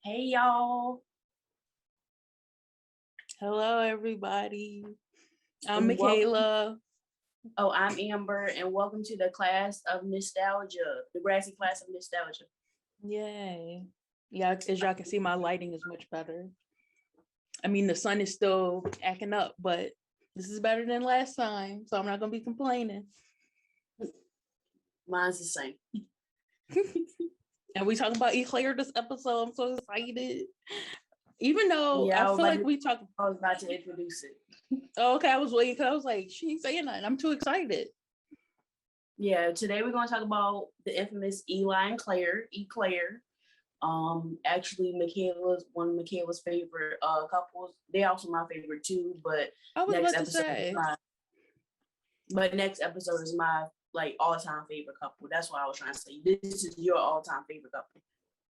Hey y'all. Hello, everybody. I'm And welcome. Michaela. Oh, I'm Amber, and welcome to the class of nostalgia, the Degrassi class of nostalgia. Yay. Yeah, as y'all can see, my lighting is much better. I mean, the sun is still acting up, but this is better than last time, so I'm not going to be complaining. Mine's the same. And we talking about ECLARE this episode. I'm so excited. Even though Yeah, I feel like I was about to introduce it. Oh, okay, I was waiting because I was like, she ain't saying nothing. I'm too excited. Yeah, today we're going to talk about the infamous Eli and ECLARE. Actually, one of Michaela's favorite couples. They also my favorite too, but I was next about to episode say. Next episode is my all-time favorite couple. That's what I was trying to say. This is your all-time favorite couple.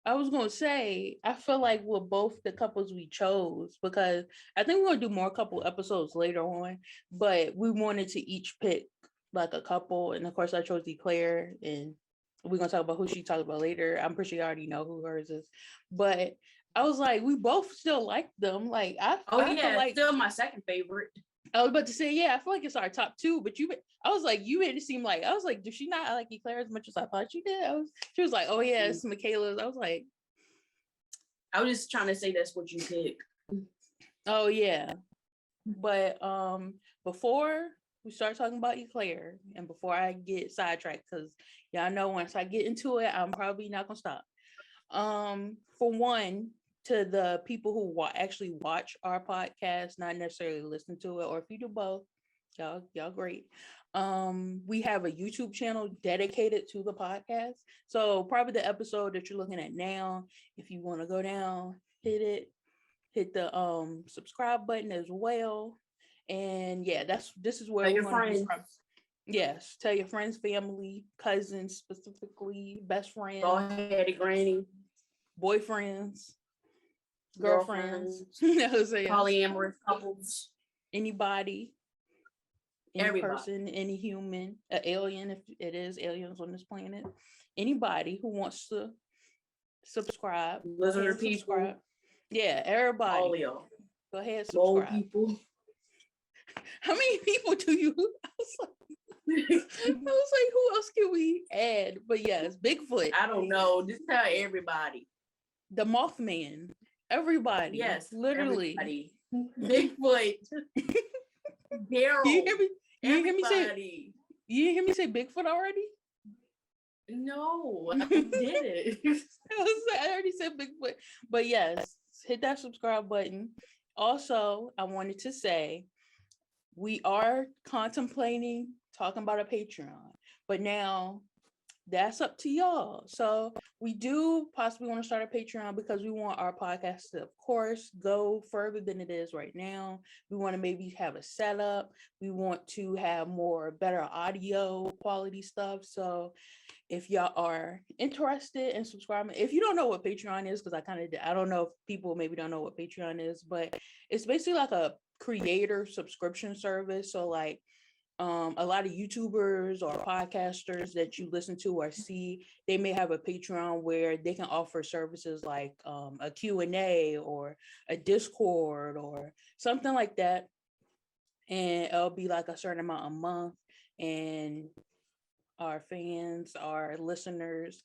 I was going to say, I feel like with both the couples we chose, because I think we're going to do more couple episodes later on, but we wanted to each pick like a couple. And of course, I chose ECLARE, and we're going to talk about who she talked about later. I'm pretty sure you already know who hers is. But I was like, we both still like them. Like, I feel like still my second favorite. I was about to say, yeah, I feel like it's our top two, but I was like, you made it seem like, I was like, does she not like ECLARE as much as I thought she did? She was like, oh yeah, it's Michaela's. I was like, I was just trying to say that's what you pick. Oh yeah. But before we start talking about ECLARE and before I get sidetracked, because y'all know once I get into it, I'm probably not gonna stop. For one, to the people who actually watch our podcast, not necessarily listen to it, or if you do both, y'all great. We have a YouTube channel dedicated to the podcast. So probably the episode that you're looking at now, if you want to go down, hit the subscribe button as well. And yeah, this is where Tell we're your going to friends. Yes, tell your friends, family, cousins, specifically, best friends, Daddy, granny, boyfriends, girlfriends, polyamorous couples, anybody, any everybody. person, any human, an alien, if it is aliens on this planet, anybody who wants to subscribe, lizard people, subscribe. Yeah, everybody. All y'all. Go ahead, subscribe. Mole people. How many people do you? I was like, who else can we add? But yes, Bigfoot. I don't know. Just tell everybody. The Mothman. Everybody. Yes, literally. Everybody. Bigfoot. Daryl. You hear me say? You hear me say Bigfoot already? No, I didn't. I already said Bigfoot. But yes, hit that subscribe button. Also, I wanted to say we are contemplating talking about a Patreon, but now that's up to y'all. So we do possibly want to start a Patreon because we want our podcast to, of course, go further than it is right now. We want to maybe have a setup. We want to have more better audio quality stuff. So if y'all are interested in subscribing, if you don't know what Patreon is, because I don't know if people maybe don't know what Patreon is, but it's basically like a creator subscription service. So like a lot of YouTubers or podcasters that you listen to or see, they may have a Patreon where they can offer services like a Q&A or a Discord or something like that. And it'll be like a certain amount a month. And our fans, our listeners,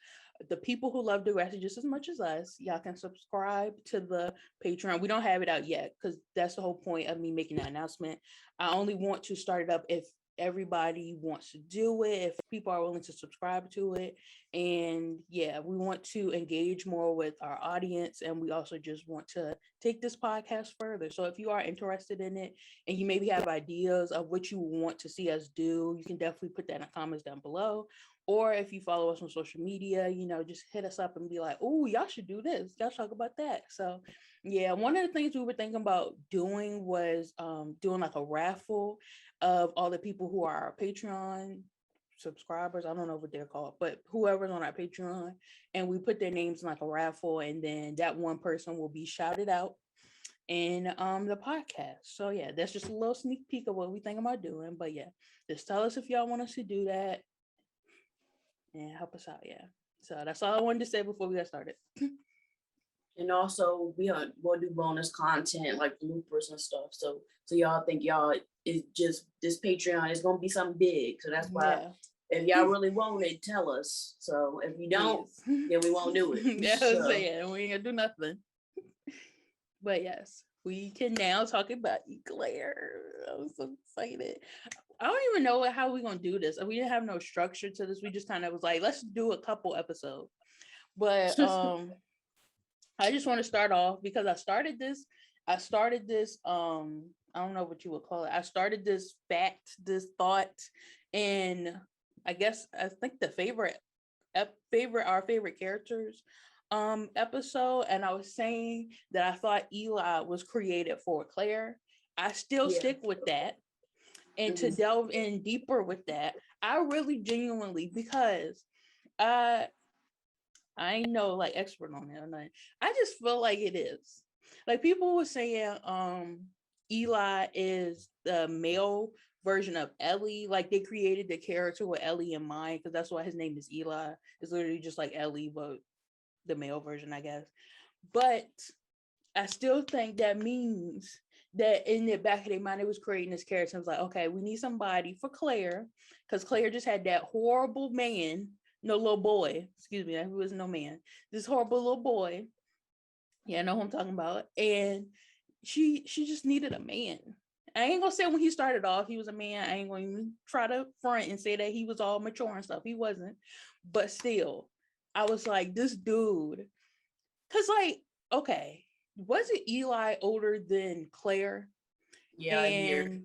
the people who love Degrassi just as much as us, y'all can subscribe to the Patreon. We don't have it out yet because that's the whole point of me making that announcement. I only want to start it up if everybody wants to do it, if people are willing to subscribe to it. And yeah, we want to engage more with our audience, and we also just want to take this podcast further. So if you are interested in it and you maybe have ideas of what you want to see us do, you can definitely put that in the comments down below. Or if you follow us on social media, just hit us up and be like, oh, y'all should do this, y'all talk about that. So yeah, one of the things we were thinking about doing was doing like a raffle of all the people who are our Patreon subscribers. I don't know what they're called, but whoever's on our Patreon, and we put their names in like a raffle, and then that one person will be shouted out in the podcast. So yeah, that's just a little sneak peek of what we think about doing. But yeah, just tell us if y'all want us to do that and help us out. Yeah. So that's all I wanted to say before we got started. And also we'll do bonus content like bloopers and stuff. So y'all think y'all is just this Patreon is gonna be something big. So that's why if y'all really want it, tell us. So if you don't, then we won't do it. Yeah, I was saying we ain't gonna do nothing. But yes, we can now talk about ECLARE. I'm so excited. I don't even know how we're gonna do this. We didn't have no structure to this. We just kind of was like, let's do a couple episodes. But I just want to start off because I started this. I don't know what you would call it. I started this thought, and I think the our favorite characters episode, and I was saying that I thought Eli was created for Claire. I still stick with that. And to delve in deeper with that, I really genuinely, because I ain't no like expert on it or nothing. I just feel like it is. Like people were saying Eli is the male version of Ellie. Like they created the character with Ellie in mind because that's why his name is Eli. It's literally just like Ellie, but the male version, I guess. But I still think that means that in the back of their mind, it was creating this character. It was like, okay, we need somebody for Claire because Claire just had that horrible man. No, little boy, excuse me, who was no man, this horrible little boy. Yeah, I know who I'm talking about. And she just needed a man. I ain't gonna say when he started off, he was a man. I ain't gonna even try to front and say that he was all mature and stuff. He wasn't. But still, I was like, this dude, because like, okay, wasn't Eli older than Claire? Yeah, and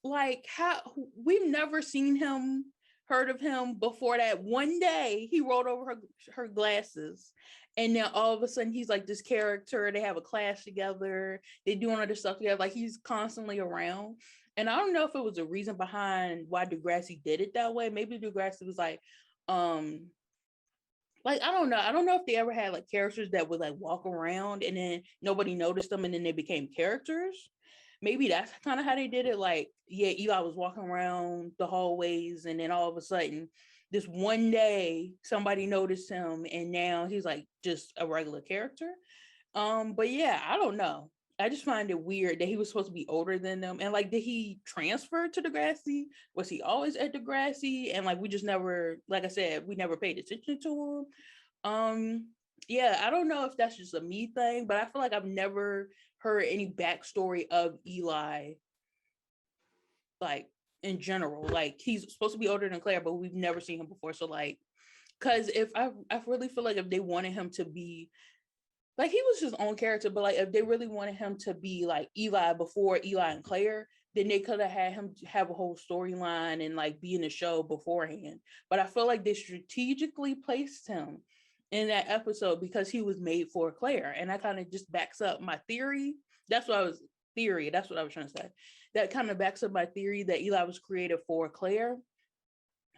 like how we've never seen him, heard of him before that one day he rolled over her glasses, and then all of a sudden he's like this character. They have a class together, they doing other stuff together, like he's constantly around. And I don't know if it was a reason behind why Degrassi did it that way. Maybe Degrassi was like I don't know if they ever had like characters that would like walk around and then nobody noticed them and then they became characters. Maybe that's kind of how they did it. Like, yeah, Eli was walking around the hallways and then all of a sudden this one day somebody noticed him and now he's like just a regular character. But yeah, I don't know. I just find it weird that he was supposed to be older than them. And like, did he transfer to Degrassi? Was he always at Degrassi? And like, we just never, like I said, we never paid attention to him. Yeah, I don't know if that's just a me thing, but I feel like I've never heard any backstory of Eli, like in general. Like he's supposed to be older than Claire, but we've never seen him before. So like, because if I really feel like if they wanted him to be like he was his own character, but like if they really wanted him to be like Eli before Eli and Claire, then they could have had him have a whole storyline and like be in the show beforehand. But I feel like they strategically placed him in that episode because he was made for Claire. And that kind of just backs up my theory. That's what I was trying to say. That kind of backs up my theory that Eli was created for Claire.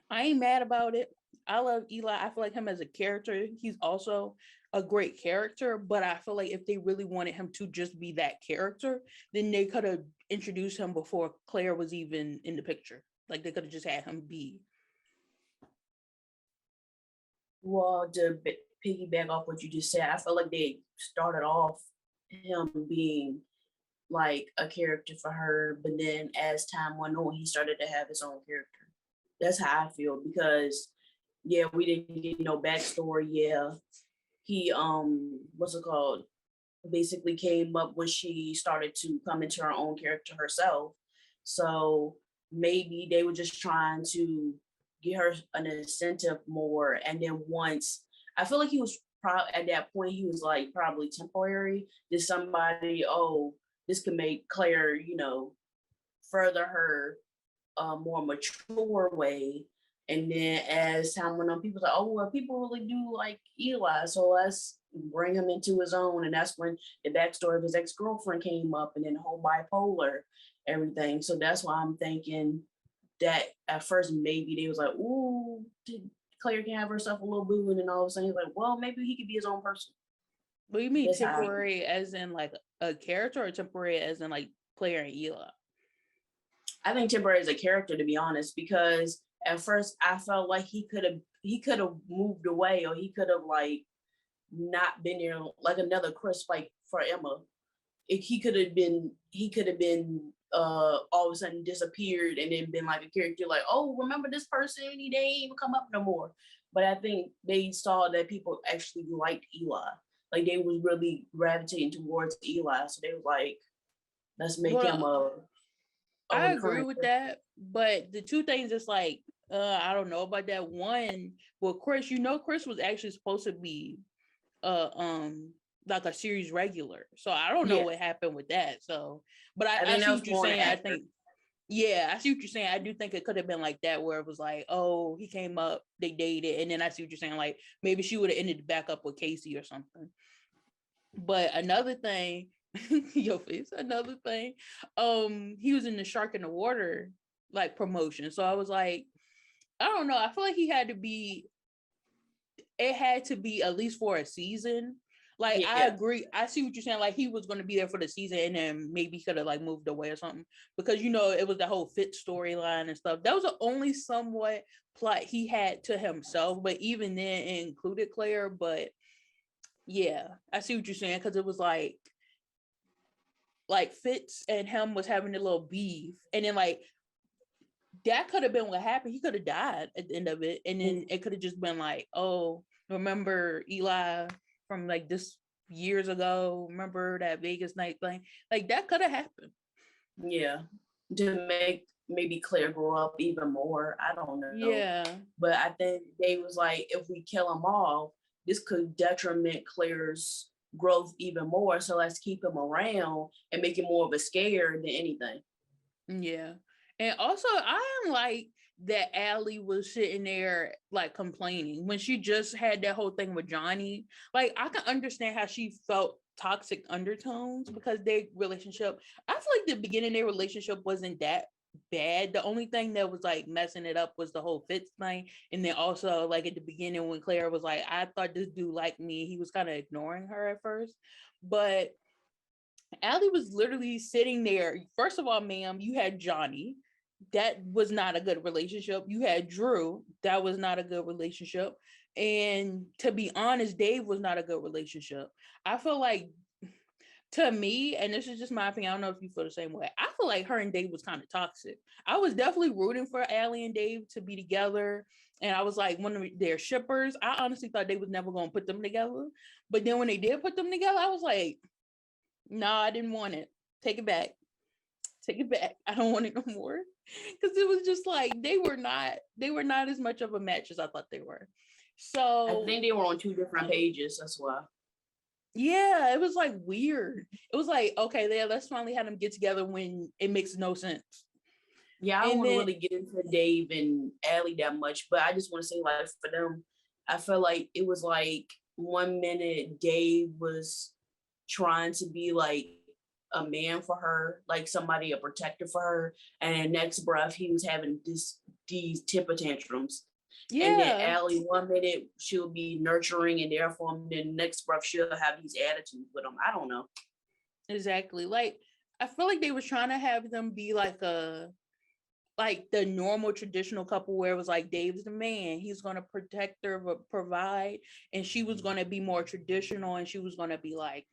I ain't mad about it. I love Eli. I feel like him as a character, he's also a great character, but I feel like if they really wanted him to just be that character, then they could have introduced him before Claire was even in the picture. Like they could have just had him be. Well, to piggyback off what you just said, I feel like they started off him being like a character for her, but then as time went on, he started to have his own character. That's how I feel because yeah, we didn't get no backstory. Yeah, he what's it called? Basically came up when she started to come into her own character herself. So maybe they were just trying to get her an incentive more. And then once I feel like he was at that point, he was like probably temporary. Did somebody, oh, this could make Claire, further her more mature way. And then as time went on, people like, oh, well, people really do like Eli, so let's bring him into his own. And that's when the backstory of his ex-girlfriend came up and then the whole bipolar, everything. So that's why I'm thinking that at first maybe they was like, ooh, Claire can have herself a little boo. And then all of a sudden he's like, well, maybe he could be his own person. What do you mean temporary as in like a character or temporary as in like Claire and Eli? I think temporary as a character, to be honest, because at first I felt like he could have moved away or he could have like not been there, like another Chris, like for Emma. He could have been all of a sudden disappeared and then been like a character like, oh, remember this person? They ain't even come up no more. But I think they saw that people actually liked Eli. Like they was really gravitating towards Eli. So they was like, let's make him Well, a I agree recurring with character. that, but the two things is like, I don't know about that one. Well, Chris, Chris was actually supposed to be uh um like a series regular. So I don't know Yeah. what happened with that. So but I I think that see was what you're more an saying. I actor. think yeah, I see what you're saying. I do think it could have been like that where it was like, oh, he came up, they dated, and then I see what you're saying. Like maybe she would have ended back up with Casey or something. But another thing, your face, another thing, he was in the Shark in the Water like promotion. So I was like, I don't know. I feel like it had to be at least for a season. Like I Yeah. agree. I see what you're saying. Like he was going to be there for the season, and then maybe he could have like moved away or something because it was the whole fit storyline and stuff. That was the only somewhat plot he had to himself, but even then it included Claire. But yeah, I see what you're saying because it was like Fitz and him was having a little beef, and then like that could have been what happened. He could have died at the end of it, and then it could have just been like, oh, remember Eli from like this years ago? Remember that Vegas night thing? Like that could have happened. Yeah. To make maybe Claire grow up even more. I don't know. Yeah, But I think they was like, if we kill them all, this could detriment Claire's growth even more. So let's keep him around and make it more of a scare than anything. yeah, and also I am like that Allie was sitting there like complaining when she just had that whole thing with Johnny. Like I can understand how she felt toxic undertones because their relationship, I feel like the beginning of their relationship wasn't that bad. The only thing that was like messing it up was the whole Fitz thing. And then also like at the beginning when Claire was like, I thought this dude liked me, he was kind of ignoring her at first. But Allie was literally sitting there. First of all, ma'am, you had Johnny. That was not a good relationship. You had Drew. That was not a good relationship. And to be honest, Dave was not a good relationship. I feel like to me, and this is just my opinion, I don't know if you feel the same way. I feel like her and Dave was kind of toxic. I was definitely rooting for Allie and Dave to be together. And I was like one of their shippers. I honestly thought they was never going to put them together. But then when they did put them together, I was like, no, I didn't want it. Take it back. Take it back. I don't want it no more. Because it was just like they were not as much of a match as I thought they were. I So think they were on two different pages. That's why. yeah, it was like weird. It was like, okay, yeah, let's finally have them get together when it makes no sense. Yeah, I don't And want to then really get into Dave and Allie that much, but I just want to say, like, for them, I felt like it was like 1 minute Dave was trying to be like a man for her, like somebody, a protector for her, and next breath he was having these temper tantrums. And then yeah, Allie, 1 minute she'll be nurturing and there for him, then next breath she'll have these attitudes with him. I don't know. exactly. Like I feel like they were trying to have them be like the normal traditional couple where it was like Dave's the man, he's going to protect her, provide, and she was going to be more traditional and she was going to be like,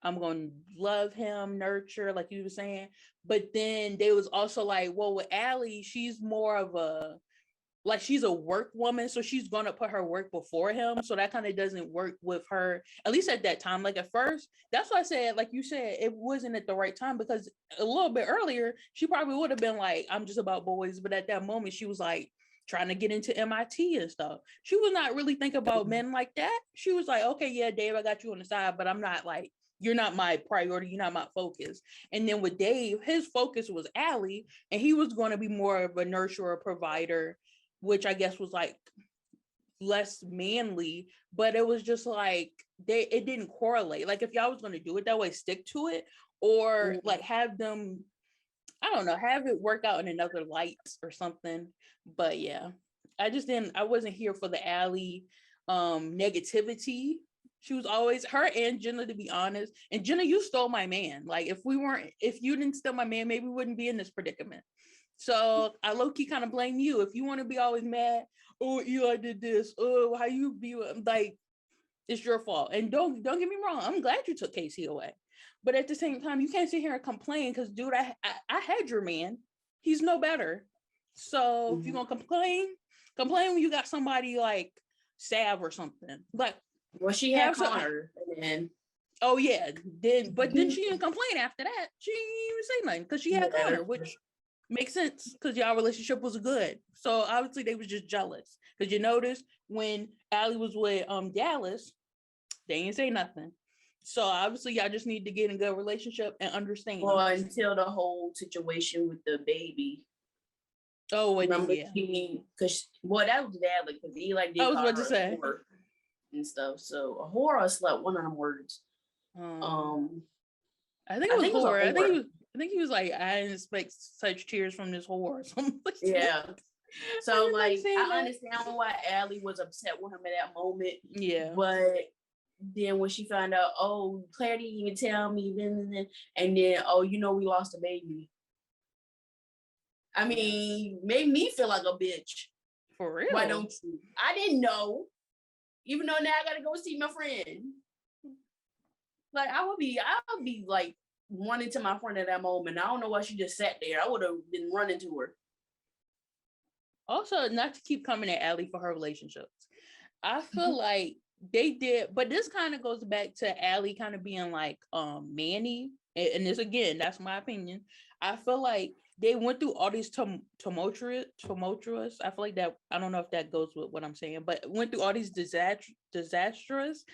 I'm going to love him, nurture, like you were saying. But then they was also like, well, with Allie, she's more of a like she's a work woman, so she's gonna put her work before him. So that kind of doesn't work with her, at least at that time. Like at first, that's why I said, like you said, it wasn't at the right time because a little bit earlier, she probably would have been like, I'm just about boys. But at that moment, she was like trying to get into MIT and stuff. She was not really thinking about men like that. She was like, okay, yeah, Dave, I got you on the side, but I'm not like, you're not my priority, you're not my focus. And then with Dave, his focus was Allie, and he was going to be more of a nurturer, provider, which I guess was like less manly, but it was just like it didn't correlate. Like if y'all was gonna do it that way, stick to it, or like have them, I don't know, have it work out in another light or something. But yeah, I wasn't here for the Allie negativity. She was always her and Jenna, to be honest. And Jenna, you stole my man. Like if you didn't steal my man, maybe we wouldn't be in this predicament. So I low-key kind of blame you. If you want to be always mad, oh, Eli did this, oh, how you be like, It's your fault. And don't get me wrong, I'm glad you took Casey away. But at the same time, you can't sit here and complain because, dude, I had your man. He's no better. So if you're gonna complain when you got somebody like Sav or something. Like, well, she had Connor, and oh yeah, but then she didn't complain after that. She didn't even say nothing because she had Connor, which makes sense because y'all relationship was good. So obviously they was just jealous. Because you notice when Allie was with Dallas, they didn't say nothing. So obviously y'all just need to get in a good relationship and understand. Well, until the whole situation with the baby. Oh, remember that was Dallas because he like did. I was about to say and stuff. So a whore or slut, one of them words. I think it was whore. I think he was like, I didn't expect such tears from this whore or something. Yeah. So like I understand why Allie was upset with him at that moment. Yeah. But then when she found out, oh, Claire didn't even tell me, and then oh, we lost a baby. I mean, made me feel like a bitch. For real? Why don't you? I didn't know. Even though now I gotta go see my friend. Like I would be like running to my friend at that moment. I don't know why she just sat there. I would have been running to her. Also, not to keep coming at Allie for her relationships. I feel like they did, but this kind of goes back to Allie kind of being like Manny. And this again, that's my opinion. I feel like they went through all these tumultuous. I feel like that, I don't know if that goes with what I'm saying, but went through all these disastrous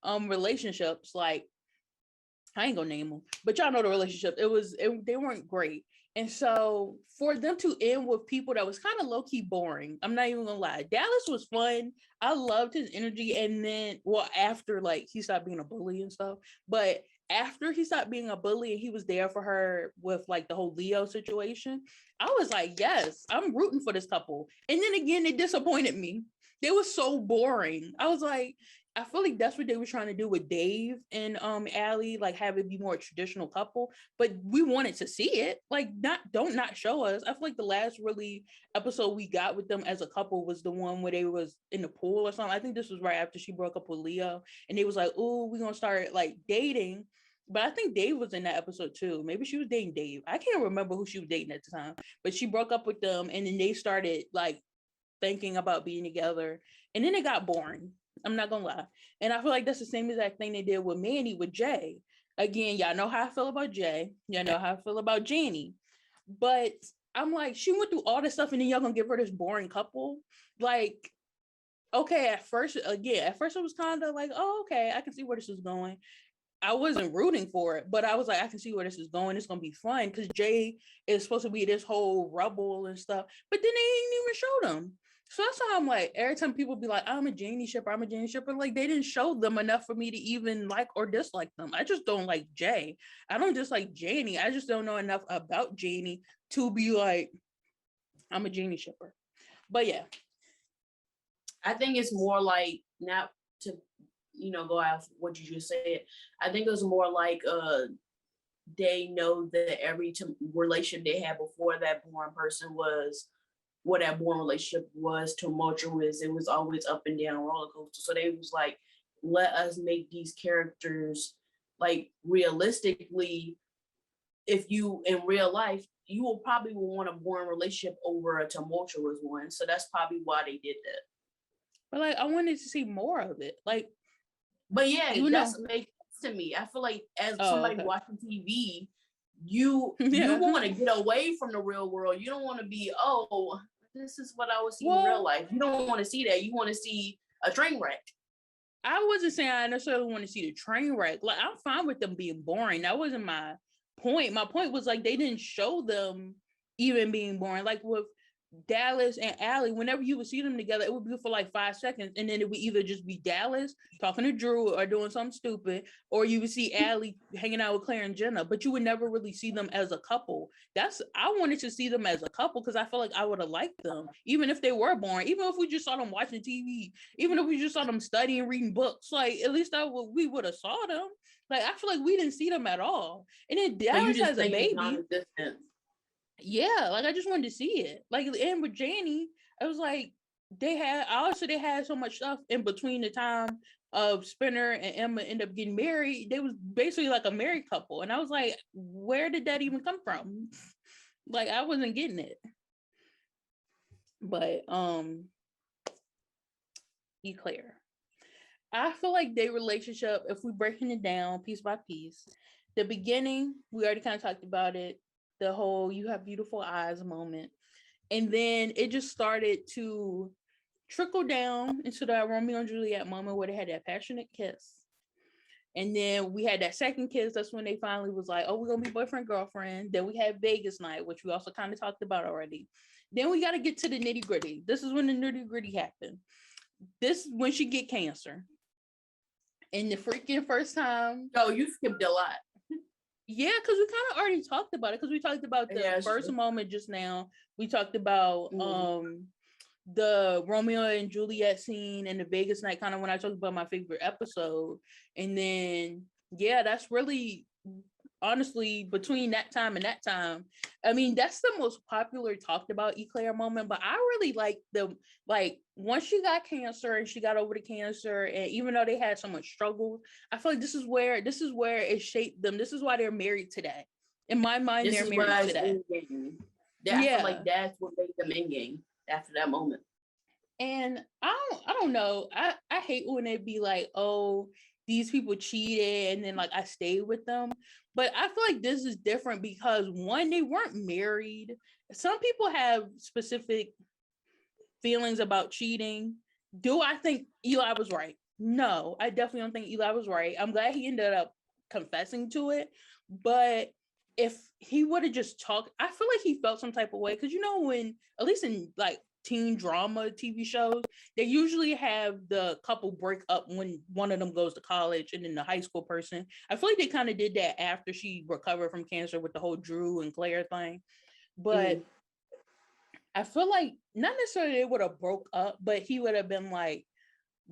relationships. Like, I ain't gonna name them, but y'all know the relationship. They weren't great. And so for them to end with people that was kind of low-key boring, I'm not even gonna lie. Dallas was fun. I loved his energy. And then, after like he stopped being a bully and stuff, but after he stopped being a bully and he was there for her with like the whole Leo situation, I was like, yes, I'm rooting for this couple. And then again, it disappointed me. They were so boring. I was like, I feel like that's what they were trying to do with Dave and Allie, like have it be more traditional couple, but we wanted to see it. Like, don't not show us. I feel like the last really episode we got with them as a couple was the one where they was in the pool or something. I think this was right after she broke up with Leo, and they was like, "Oh, we're gonna start like dating." But I think Dave was in that episode too. Maybe she was dating Dave. I can't remember who she was dating at the time, but she broke up with them, and then they started like thinking about being together, and then it got boring. I'm not gonna lie. And I feel like that's the same exact thing they did with Manny with Jay. Again, y'all know how I feel about Jay. Y'all know how I feel about Janie. But I'm like, she went through all this stuff and then y'all gonna give her this boring couple? Like, okay, at first it was kind of like, oh, okay, I can see where this is going. I wasn't rooting for it, but I was like, I can see where this is going. It's gonna be fun because Jay is supposed to be this whole rebel and stuff, but then they didn't even show them. So that's why I'm like, every time people be like, I'm a Janie shipper, like they didn't show them enough for me to even like or dislike them. I just don't like Jay. I don't dislike Janie. I just don't know enough about Janie to be like, I'm a Janie shipper. But yeah. I think it's more like, not to, go off what you just said. I think it was more like they know that every relationship they had before that born person was, what that born relationship was tumultuous. It was always up and down roller coaster. So they was like, let us make these characters like realistically. If you in real life, you will probably want a boring relationship over a tumultuous one. So that's probably why they did that. But like, I wanted to see more of it. Like, but yeah, that's makes sense to me. I feel like as somebody watching TV, you want to get away from the real world. You don't want to be, oh, this is what I would see in real life. You don't want to see that. You want to see a train wreck. I wasn't saying I necessarily want to see the train wreck. Like, I'm fine with them being boring. That wasn't my point. My point was like, they didn't show them even being boring. Like with Dallas and Allie, whenever you would see them together, it would be for like 5 seconds, and then it would either just be Dallas talking to Drew or doing something stupid, or you would see Allie hanging out with Claire and Jenna, but you would never really see them as a couple. I wanted to see them as a couple because I felt like I would have liked them, even if they were boring, even if we just saw them watching TV, even if we just saw them studying, reading books, like at least we would have saw them. Like, I feel like we didn't see them at all. And then Dallas has a baby. Yeah, like I just wanted to see it. Like, and with Janie, I was like, they had so much stuff in between the time Spinner and Emma end up getting married, they was basically like a married couple. And I was like, where did that even come from? Like, I wasn't getting it. But ECLARE. I feel like their relationship, if we're breaking it down piece by piece, the beginning, we already kind of talked about it, the whole "you have beautiful eyes" moment. And then it just started to trickle down into that Romeo and Juliet moment where they had that passionate kiss. And then we had that second kiss. That's when they finally was like, oh, we're going to be boyfriend, girlfriend. Then we had Vegas night, which we also kind of talked about already. Then we got to get to the nitty gritty. This is when the nitty gritty happened. This when she get cancer. And the freaking first time. Oh, you skipped a lot. Yeah, because we kind of already talked about it. Because we talked about the first moment just now. We talked about the Romeo and Juliet scene and the Vegas night, kind of when I talked about my favorite episode. And then, yeah, that's really, honestly, between that time and that time, I mean, that's the most popular talked about ECLARE moment. But I really like once she got cancer and she got over the cancer, and even though they had so much struggle, I feel like this is where it shaped them. This is why they're married today. In my mind, they're married today. I feel like that's what made them in-game after that moment. And I don't know. I hate when it be like, oh, these people cheated and then like I stayed with them. But I feel like this is different because one, they weren't married. Some people have specific feelings about cheating. Do I think Eli was right? No, I definitely don't think Eli was right. I'm glad he ended up confessing to it. But if he would have just talked, I feel like he felt some type of way. Because when, at least in like teen drama TV shows, they usually have the couple break up when one of them goes to college, and then the high school person. I feel like they kind of did that after she recovered from cancer with the whole Drew and Claire thing. But I feel like not necessarily they would have broke up, but he would have been like,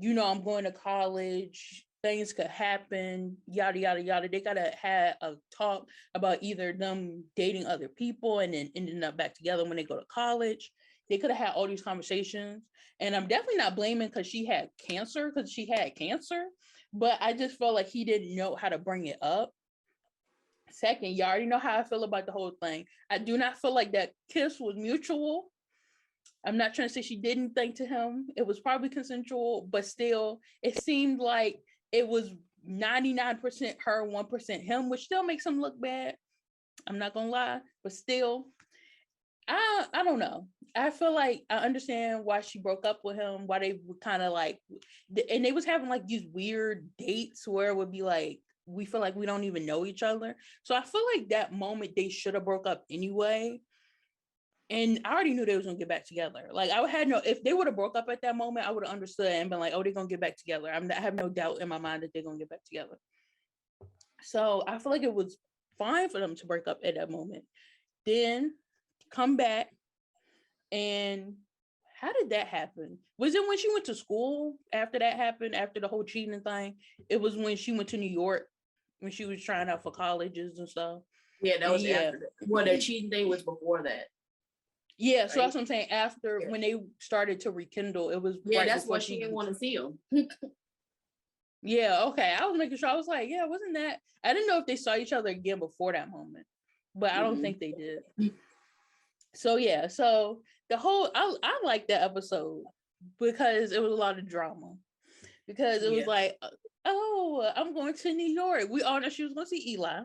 I'm going to college, things could happen, yada, yada, yada. They gotta have a talk about either them dating other people and then ending up back together when they go to college. They could have had all these conversations. And I'm definitely not blaming because she had cancer, but I just felt like he didn't know how to bring it up. Second, you already know how I feel about the whole thing. I do not feel like that kiss was mutual. I'm not trying to say she didn't think to him. It was probably consensual, but still, it seemed like it was 99% her, 1% him, which still makes him look bad. I'm not gonna lie, but still, I don't know. I feel like I understand why she broke up with him, why they were kind of like, and they was having like these weird dates where it would be like, we feel like we don't even know each other. So I feel like that moment they should have broke up anyway. And I already knew they was gonna get back together. Like if they would have broke up at that moment, I would have understood and been like, oh, they're gonna get back together. I have no doubt in my mind that they're gonna get back together. So I feel like it was fine for them to break up at that moment. Then come back. And how did that happen? Was it when she went to school after that happened, after the whole cheating thing? It was when she went to New York, when she was trying out for colleges and stuff. Yeah, that was after that. Well, the cheating thing was before that. Yeah, right? So that's what I'm saying. After when they started to rekindle, it was that's why she didn't want to see him. Yeah, okay. I was making sure. I was like, yeah, wasn't that? I didn't know if they saw each other again before that moment, but I don't think they did. So yeah, so the whole I liked that episode because it was a lot of drama. Because it was like, oh, I'm going to New York. We all know she was going to see Eli.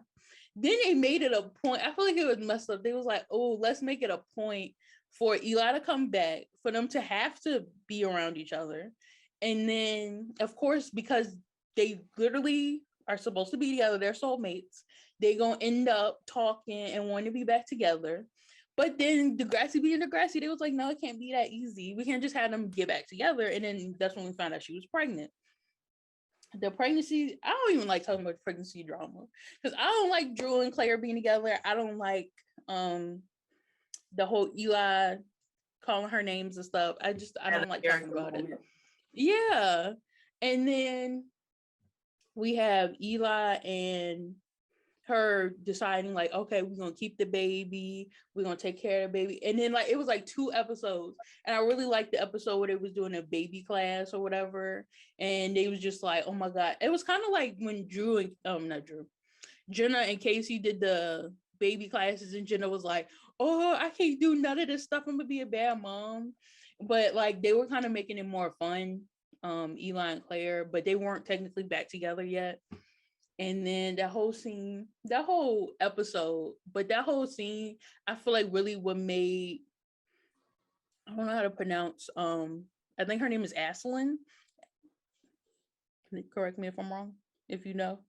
Then they made it a point. I feel like it was messed up. They was like, oh, let's make it a point for Eli to come back, for them to have to be around each other. And then, of course, because they literally are supposed to be together, they're soulmates, they going to end up talking and wanting to be back together. But then Degrassi being Degrassi, they was like, no, it can't be that easy. We can't just have them get back together. And then that's when we found out she was pregnant. The pregnancy, I don't even like talking about pregnancy drama because I don't like Drew and Claire being together. I don't like the whole Eli calling her names and stuff. I don't like talking about it. Yeah. And then we have Eli and her deciding like, okay, we're gonna keep the baby, we're gonna take care of the baby. And then like it was like 2 episodes. And I really liked the episode where they was doing a baby class or whatever. And they was just like, oh my God. It was kind of like when Jenna and Casey did the baby classes, and Jenna was like, oh, I can't do none of this stuff. I'm gonna be a bad mom. But like they were kind of making it more fun, Eli and Claire, but they weren't technically back together yet. And then that whole scene, that whole episode, but that whole scene, I feel like really what made, I don't know how to pronounce, I think her name is Ashlyn. Can you correct me if I'm wrong, if you know?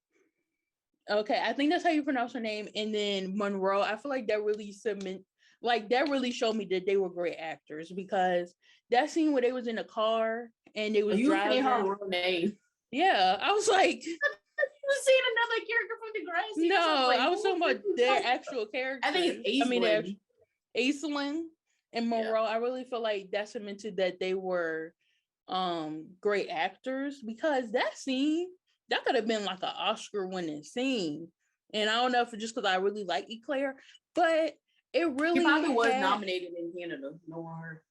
Okay, I think that's how you pronounce her name. And then Monroe, I feel like that really that really showed me that they were great actors, because that scene where they was in the car and they was driving. Her real name. Yeah, I was like, you was seeing another character from Degrassi. No, I was talking about their actual characters. I think it's Aislinn. Aislinn and Monroe. Yeah. I really feel like that cemented that they were great actors, because that scene, that could have been like an Oscar-winning scene. And I don't know if it's just because I really like ECLARE, but it really probably was nominated in Canada. Knowing her.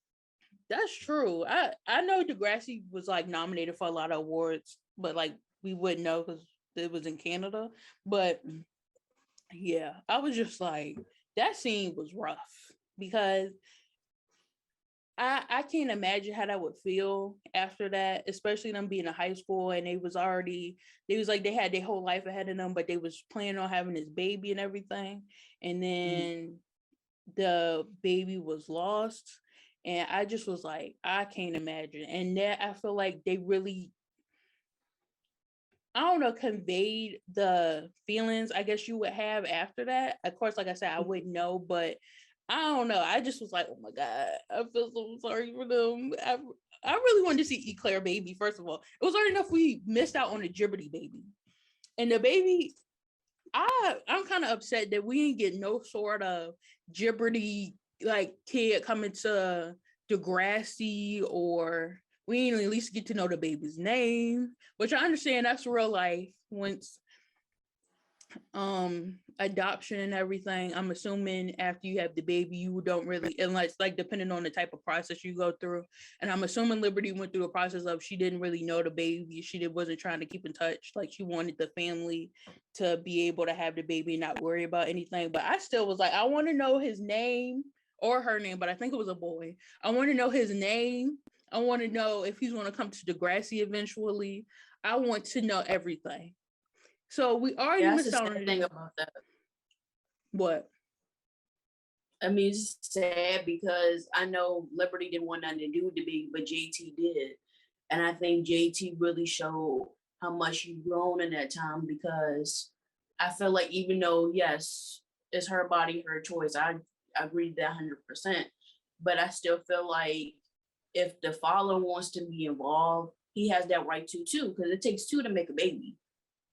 That's true. I know Degrassi was like nominated for a lot of awards, but like we wouldn't know because it was in Canada. But yeah, I was just like, that scene was rough, because I can't imagine how that would feel after that, especially them being in high school and they was like they had their whole life ahead of them, but they was planning on having this baby and everything. And then the baby was lost. And I just was like, I can't imagine. And that I feel like they really, I don't know, conveyed the feelings I guess you would have after that. Of course, like I said, I wouldn't know, but I don't know. I just was like, oh my God, I feel so sorry for them. I really wanted to see ECLARE baby, first of all. It was hard enough we missed out on the Gibberty baby. And the baby, I'm kind of upset that we didn't get no sort of Gibberty like kid coming to Degrassi, or we didn't at least get to know the baby's name, which I understand that's real life once adoption and everything. I'm assuming after you have the baby, you don't really, unless like depending on the type of process you go through. And I'm assuming Liberty went through a process of she didn't really know the baby. She wasn't trying to keep in touch. Like she wanted the family to be able to have the baby and not worry about anything. But I still was like, I want to know his name or her name, but I think it was a boy. I want to know his name. I want to know if he's going to come to Degrassi eventually. I want to know everything. So we already missed out on anything about that. What? I mean, it's sad because I know Liberty didn't want nothing to do with the baby, but JT did. And I think JT really showed how much you've grown in that time, because I feel like even though, yes, it's her body, her choice, I agree with that 100%. But I still feel like if the father wants to be involved, he has that right to too, because it takes two to make a baby.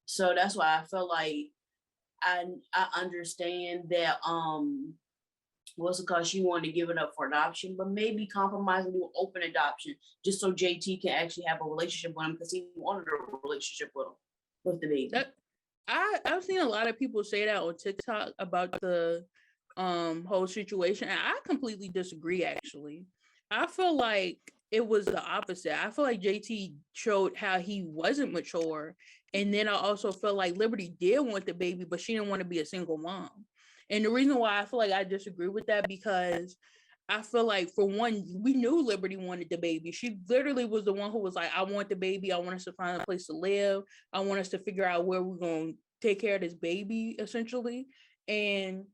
So that's why I feel like I understand that what's it called? She wanted to give it up for adoption, but maybe compromise and do an open adoption just so JT can actually have a relationship with him, because he wanted a relationship with the baby. I've seen a lot of people say that on TikTok about the whole situation, and I completely disagree. Actually, I feel like it was the opposite. I feel like JT showed how he wasn't mature. And then I also felt like Liberty did want the baby, but she didn't want to be a single mom. And the reason why I feel like I disagree with that, because I feel like, for one, we knew Liberty wanted the baby. She literally was the one who was like, I want the baby. I want us to find a place to live. I want us to figure out where we're going to take care of this baby, essentially. And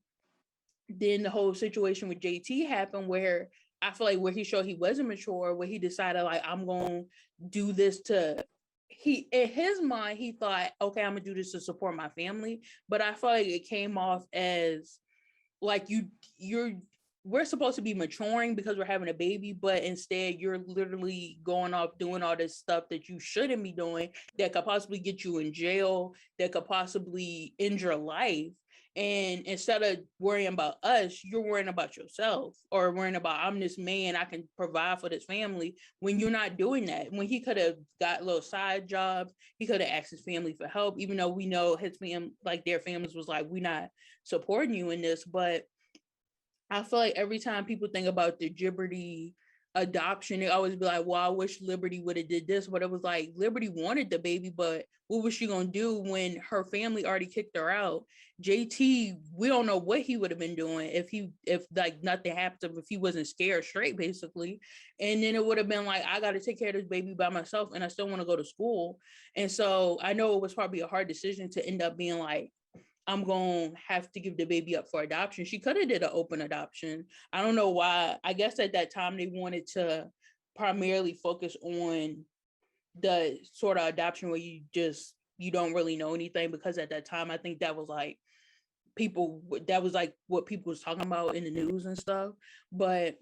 then the whole situation with JT happened, where I feel like where he showed he wasn't mature, where he decided like, I'm going to do this in his mind, he thought, okay, I'm gonna do this to support my family. But I feel like it came off as like we're supposed to be maturing because we're having a baby, but instead you're literally going off doing all this stuff that you shouldn't be doing, that could possibly get you in jail, that could possibly end your life. And instead of worrying about us, you're worrying about yourself, or worrying about, I'm this man, I can provide for this family, when you're not doing that. When he could have got little side jobs, he could have asked his family for help, even though we know his family, like their families was like, we're not supporting you in this. But I feel like every time people think about the Liberty adoption, they always be like, well, I wish Liberty would have did this. But it was like, Liberty wanted the baby, but what was she gonna do when her family already kicked her out? JT, we don't know what he would have been doing if like nothing happened to him, if he wasn't scared straight, basically. And then it would have been like, I got to take care of this baby by myself, and I still want to go to school. And so I know it was probably a hard decision to end up being like, I'm going to have to give the baby up for adoption. She could have did an open adoption. I don't know why. I guess at that time they wanted to primarily focus on the sort of adoption where you don't really know anything, because at that time I think that was like what people was talking about in the news and stuff. But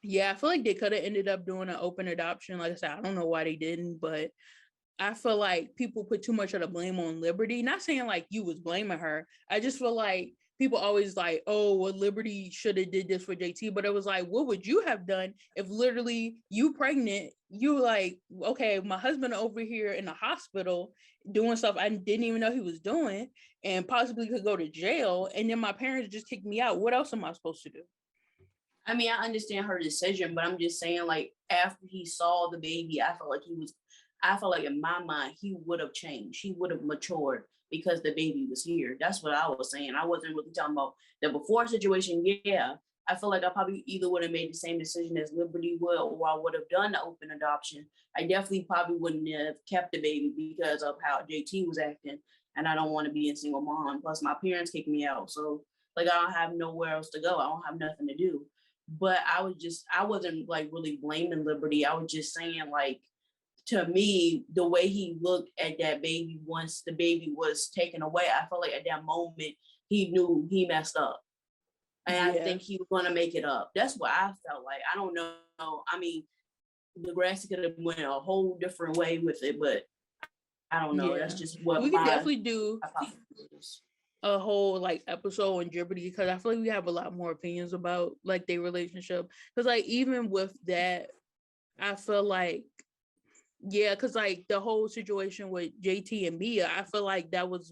yeah, I feel like they could have ended up doing an open adoption. Like I said, I don't know why they didn't, but I feel like people put too much of the blame on Liberty. Not saying like you was blaming her. I just feel like people always like, oh, well, Liberty should have did this for JT. But it was like, what would you have done if literally you pregnant, you like, okay, my husband over here in the hospital doing stuff I didn't even know he was doing, and possibly could go to jail, and then my parents just kicked me out. What else am I supposed to do? I mean, I understand her decision, but I'm just saying, like, after he saw the baby, I felt like in my mind, he would have changed. He would have matured because the baby was here. That's what I was saying. I wasn't really talking about the before situation. Yeah, I feel like I probably either would have made the same decision as Liberty would, or I would have done the open adoption. I definitely probably wouldn't have kept the baby because of how JT was acting. And I don't want to be a single mom. Plus, my parents kicked me out. So, like, I don't have nowhere else to go. I don't have nothing to do. But I wasn't like really blaming Liberty. I was just saying, like, to me, the way he looked at that baby once the baby was taken away, I felt like at that moment he knew he messed up. And I think he was going to make it up. That's what I felt like. I don't know. I mean, Degrassi could have went a whole different way with it, but I don't know. That's just what we could definitely do a whole like episode on Jeopardy, because I feel like we have a lot more opinions about like their relationship. Because like even with that, I feel like because like the whole situation with JT and Mia, I feel like that was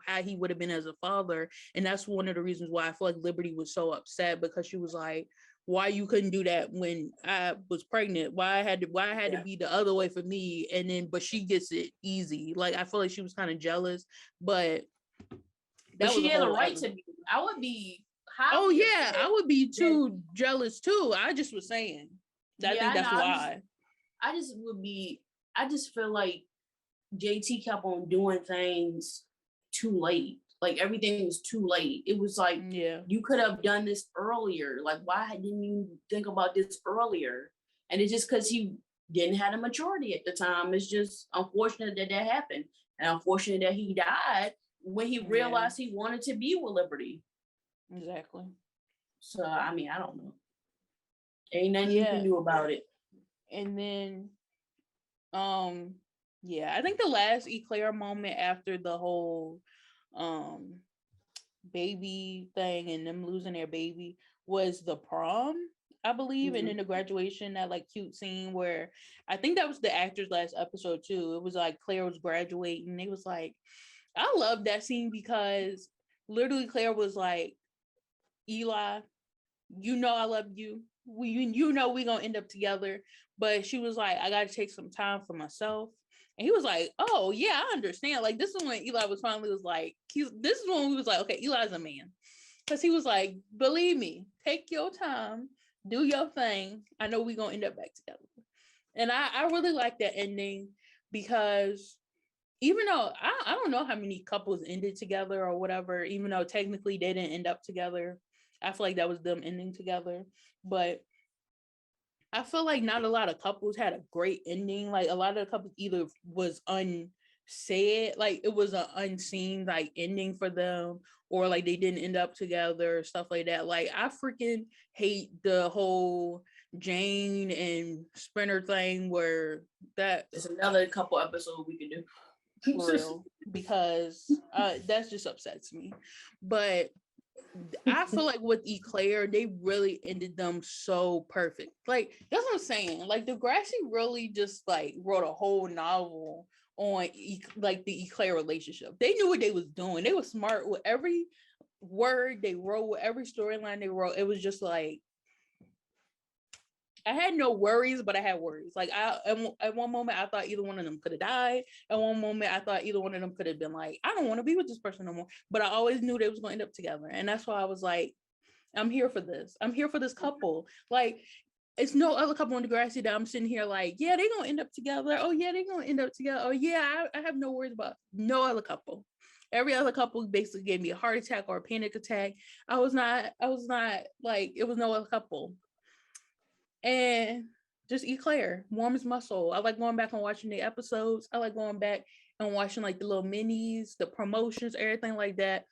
how he would have been as a father, and that's one of the reasons why I feel like Liberty was so upset, because she was like, why you couldn't do that when I was pregnant? Why I had to be the other way for me? And then but she gets it easy. Like I feel like she was kind of jealous, but she had a right to be. I would be. Oh yeah, I would be too jealous too. I just was saying. I think that's why. I just feel like JT kept on doing things too late. Like everything was too late. It was like, you could have done this earlier. Like, why didn't you think about this earlier? And it's just because he didn't have a maturity at the time. It's just unfortunate that happened. And unfortunate that he died when he realized he wanted to be with Liberty. Exactly. So, I mean, I don't know. Ain't nothing you can do about it. And then, I think the last ECLARE moment after the whole baby thing and them losing their baby was the prom, I believe, and then the graduation, that like cute scene where I think that was the actor's last episode too. It was like Claire was graduating. It was like, I love that scene because literally Claire was like, Eli, you know I love you. You know we're gonna end up together. But she was like, I gotta take some time for myself. And he was like, oh yeah, I understand. Like this is when Eli was finally was like, this is when we was like, okay, Eli's a man. Because he was like, believe me, take your time, do your thing. I know we're gonna end up back together. And I really like that ending, because even though I don't know how many couples ended together or whatever, even though technically they didn't end up together, I feel like that was them ending together. But I feel like not a lot of couples had a great ending. Like a lot of the couples either was unsaid, like it was an unseen like ending for them, or like they didn't end up together, stuff like that. Like I freaking hate the whole Jane and Sprinter thing where that it's another couple episodes we can do. for real, because that just upsets me. But I feel like with ECLARE, they really ended them so perfect. Like, that's what I'm saying. Like, Degrassi really just like wrote a whole novel on like the ECLARE relationship. They knew what they was doing. They were smart with every word they wrote, with every storyline they wrote. It was just like, I had no worries, but I had worries. Like, at one moment I thought either one of them could have died. At one moment I thought either one of them could have been like, I don't want to be with this person no more. But I always knew they was going to end up together, and that's why I was like, I'm here for this. I'm here for this couple. Like, it's no other couple in Degrassi that I'm sitting here like, yeah, they're gonna end up together. Oh yeah, they're gonna end up together. Oh yeah, I have no worries about no other couple. Every other couple basically gave me a heart attack or a panic attack. I was not like, it was no other couple. And just ECLARE, warm as muscle. I like going back and watching the episodes. I like going back and watching like the little minis, the promotions, everything like that.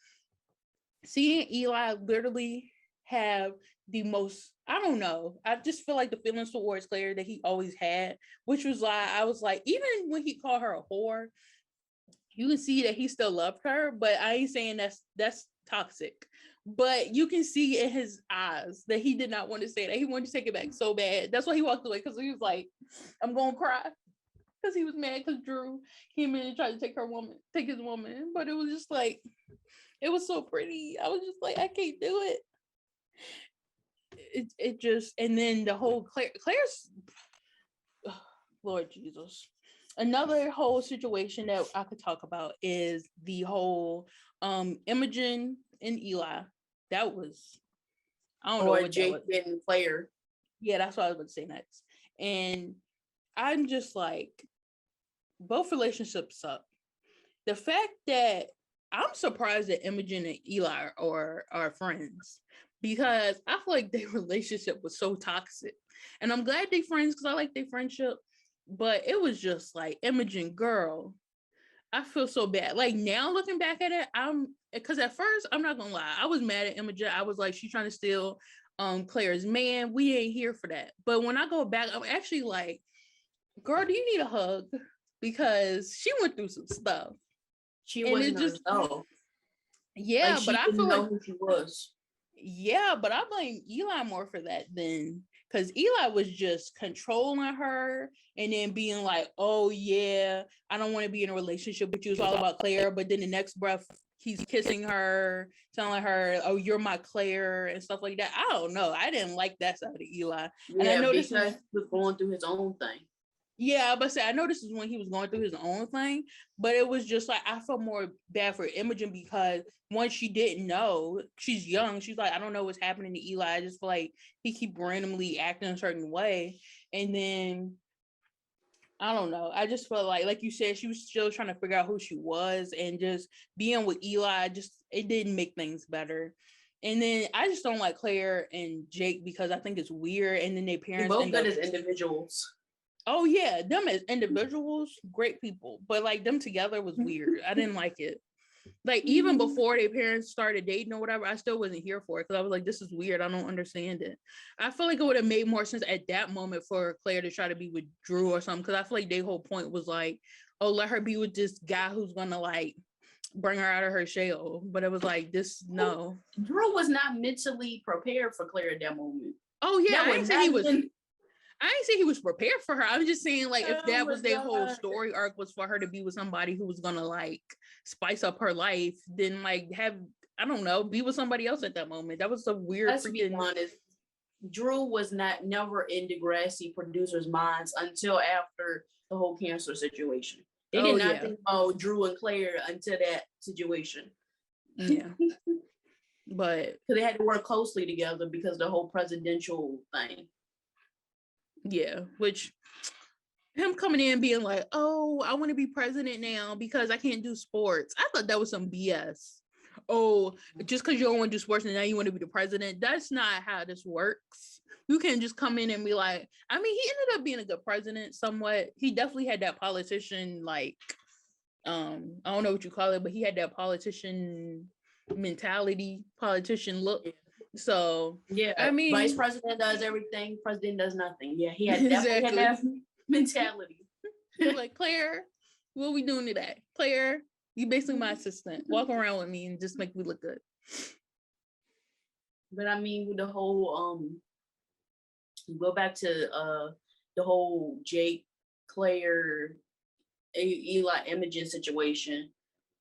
Seeing Eli literally have the most, I don't know, I just feel like the feelings towards Claire that he always had, which was like, I was like, even when he called her a whore, you can see that he still loved her, but I ain't saying that's toxic. But you can see in his eyes that he did not want to say that. He wanted to take it back so bad. That's why he walked away, because he was like, I'm gonna cry. Because he was mad because Drew came in and tried to take his woman. But it was just like, it was so pretty. I was just like, I can't do it. It just, and then the whole Claire's, Lord Jesus. Another whole situation that I could talk about is the whole Imogen and Eli. That was, I don't know what Jake that was. and Claire. Yeah, that's what I was going to say next. And I'm just like, both relationships suck. The fact that I'm surprised that Imogen and Eli are friends, because I feel like their relationship was so toxic. And I'm glad they friends, because I like their friendship. But it was just like, Imogen, girl, I feel so bad. Like, now looking back at it, because at first, I'm not gonna lie, I was mad at Imogen. I was like, she's trying to steal Claire's man. We ain't here for that. But when I go back, I'm actually like, girl, do you need a hug? Because she went through some stuff. She wasn't herself. Yeah, like, but I feel know like who she was. Yeah, but I blame Eli more for that than, because Eli was just controlling her and then being like, oh yeah, I don't want to be in a relationship with you. It's all about Claire. But then the next breath, he's kissing her, telling her, oh, you're my Claire, and stuff like that. I don't know. I didn't like that side of Eli. Yeah, and I know because he was going through his own thing. Yeah, but I know this is when he was going through his own thing, but it was just like, I felt more bad for Imogen, because once she didn't know, she's young. She's like, I don't know what's happening to Eli. I just feel like he keep randomly acting a certain way. And then, I don't know. I just felt like you said, she was still trying to figure out who she was, and just being with Eli, it didn't make things better. And then I just don't like Claire and Jake, because I think it's weird. And then their parents both good as individuals. Oh yeah, them as individuals, great people, but like them together was weird. I didn't like it. Like, even before their parents started dating or whatever, I still wasn't here for it, because I was like, this is weird. I don't understand it. I feel like it would have made more sense at that moment for Claire to try to be with Drew or something, because I feel like their whole point was like, oh, let her be with this guy who's gonna like bring her out of her shell. But it was like, this, no. Drew was not mentally prepared for Claire at that moment. Oh yeah, I didn't say he was. I didn't say he was prepared for her. I was just saying, like, if that was their whole story arc, was for her to be with somebody who was gonna like spice up her life, then like I don't know, be with somebody else at that moment. That was a weird. Let's be honest. Drew was never in Degrassi producers' minds until after the whole cancer situation. They did not think about Drew and Claire until that situation. Yeah. But they had to work closely together because of the whole presidential thing. Yeah, which him coming in being like, oh, I want to be president now because I can't do sports. I thought that was some BS. Oh, just because you don't want to do sports and now you want to be the president. That's not how this works. You can't just come in and be like, I mean, he ended up being a good president somewhat. He definitely had that politician, like, I don't know what you call it, but he had that politician mentality, politician look. So yeah, I mean, vice president does everything, president does nothing. Yeah, he had definitely had that mentality. Like, Claire, What we doing today? Claire, you basically my assistant. Walk around with me and just make me look good. But I mean, with the whole go back to the whole Jake, Claire, Eli Imogen situation.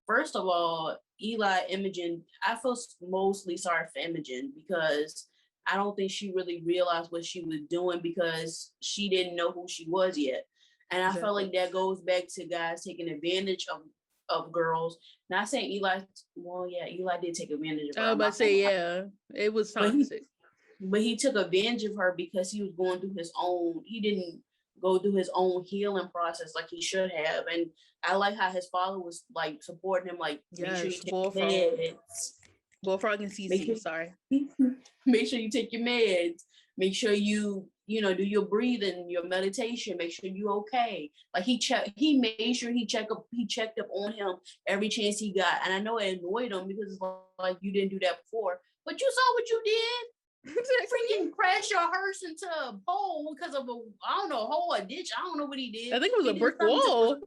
First of all, Eli Imogen, I feel mostly sorry for Imogen because I don't think she really realized what she was doing because she didn't know who she was yet. And I feel like that goes back to guys taking advantage of girls. Not saying Eli, well, yeah, Eli did take advantage of her. I was about to say, yeah, it was toxic. But he took advantage of her because he was going through his own, he didn't go through his own healing process like he should have. And I like how his father was like supporting him, like, make sure you take your meds. Bullfrog and CC, sorry. Make sure you take your meds. Make sure you do your breathing, your meditation. Make sure you okay. Like he made sure he checked up on him every chance he got. And I know it annoyed him because it's like you didn't do that before, but you saw what you did. Freaking crash your hearse into a pole because of a hole, a ditch. I don't know what he did. I think it was a brick wall.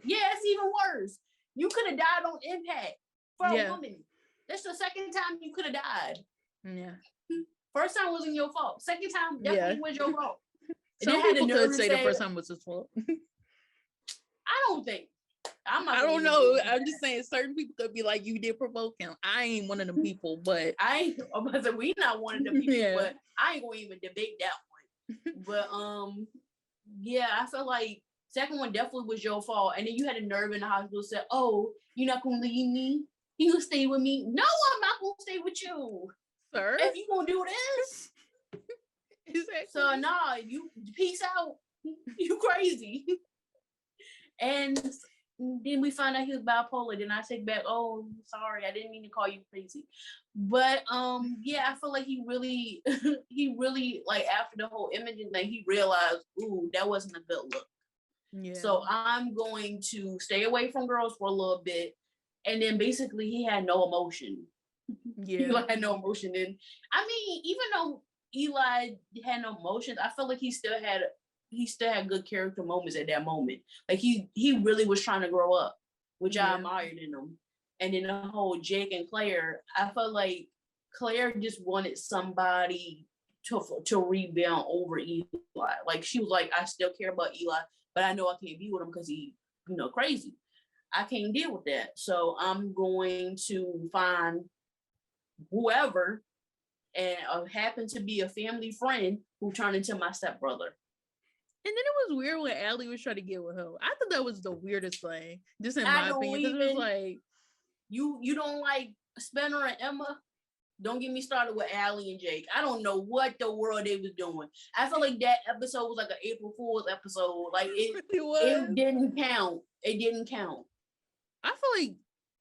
Yeah, it's even worse. You could have died on impact for a woman. That's the second time you could have died. Yeah. First time wasn't your fault. Second time definitely was your fault. Some people could say the first time was his fault. I don't think. I don't know. I'm just saying certain people could be like, you did provoke him. I ain't one of them people, but we not one of them people, but I ain't gonna even debate that one. But yeah, I feel like second one definitely was your fault. And then you had a nerve in the hospital say, oh, you're not gonna leave me? You gonna stay with me? No, I'm not gonna stay with you. Sir? If you gonna do this. Exactly. So nah, you peace out. You crazy. And then we found out he was bipolar. Then I take back, oh, sorry, I didn't mean to call you crazy. But yeah, I feel like he really like after the whole Imogen thing, he realized, ooh, that wasn't a good look. Yeah. So I'm going to stay away from girls for a little bit. And then basically he had no emotion. Yeah. He had no emotion. And I mean, even though Eli had no emotions, I felt like he still had good character moments at that moment. Like he really was trying to grow up, which I admired in him. And then the whole Jake and Claire, I felt like Claire just wanted somebody to rebound over Eli. Like she was like, I still care about Eli, but I know I can't be with him because he, crazy. I can't deal with that. So I'm going to find whoever and happen to be a family friend who turned into my stepbrother. And then it was weird when Allie was trying to get with him. I thought that was the weirdest thing, just in my opinion. Because it was like, you don't like Spencer and Emma. Don't get me started with Allie and Jake. I don't know what the world they was doing. I feel like that episode was like an April Fool's episode. Like it didn't count. It didn't count. I feel like,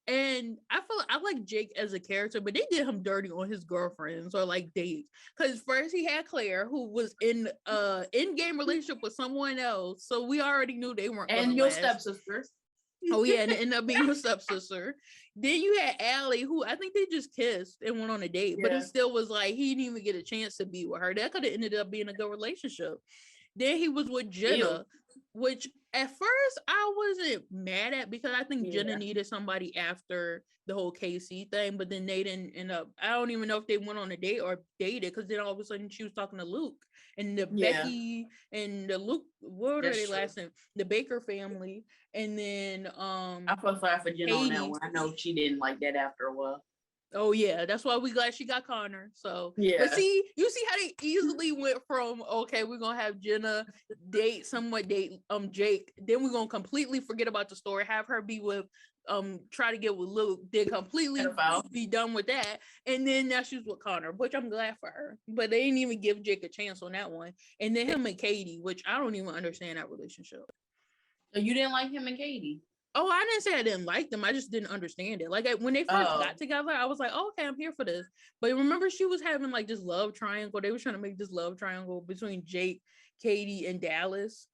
and I like Jake as a character, but they did him dirty on his girlfriends or like dates. Because first he had Claire, who was in in-game relationship with someone else, so we already knew they weren't. And your stepsister. Oh yeah, and it ended up being your stepsister. Then you had Allie, who I think they just kissed and went on a date, but it still was like he didn't even get a chance to be with her. That could have ended up being a good relationship. Then he was with Jenna, which at first I wasn't mad at because I think Jenna needed somebody after the whole KC thing, but then they didn't end up. I don't even know if they went on a date or dated because then all of a sudden she was talking to Luke and the Becky and the Luke. What are they last name? The Baker family, and then I feel sorry for Jenna on that one. I know she didn't like that after a while. Oh yeah, that's why we glad she got Connor. So yeah, but see, you see how they easily went from okay, we're gonna have Jenna date Jake, then we're gonna completely forget about the story, have her be with try to get with Luke, then completely be done with that, and then now she's with Connor, which I'm glad for her. But they didn't even give Jake a chance on that one, and then him and Katie, which I don't even understand that relationship. So you didn't like him and Katie? Oh, I didn't say I didn't like them. I just didn't understand it. Like when they first got together, I was like, oh, okay, I'm here for this. But remember, she was having like this love triangle. They were trying to make this love triangle between Jake, Katie, and Dallas.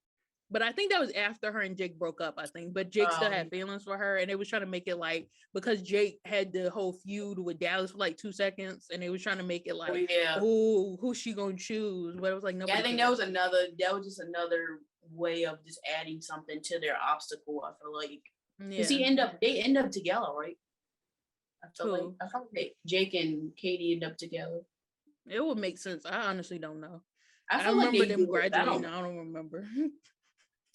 But I think that was after her and Jake broke up, I think. But Jake still had feelings for her, and they was trying to make it like, because Jake had the whole feud with Dallas for like 2 seconds, and they was trying to make it like, oh, who's she gonna choose? But it was like, nobody. Yeah, I think that was just another way of just adding something to their obstacle. I feel like, because they end up together, right? I feel like Jake and Katie end up together. It would make sense. I honestly don't know. I remember them graduating. I don't remember.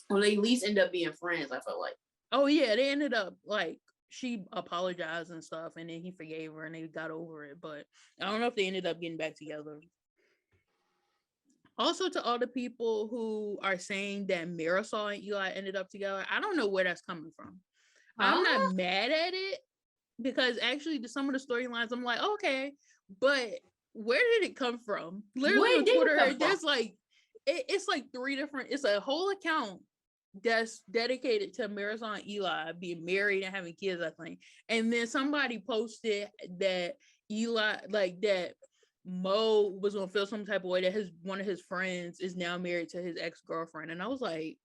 Well, they at least end up being friends, I felt like. Oh yeah, they ended up like, she apologized and stuff, and then he forgave her and they got over it. But I don't know if they ended up getting back together. Also, to all the people who are saying that Marisol and Eli ended up together, I don't know where that's coming from. I'm not mad at it, because actually some of the storylines I'm like, okay, but where did it come from? Literally on Twitter, there's like, it's like 3 different, it's a whole account that's dedicated to Marisol and Eli being married and having kids, I think. And then somebody posted that Eli, like, that Mo was gonna feel some type of way that one of his friends is now married to his ex-girlfriend. And I was like,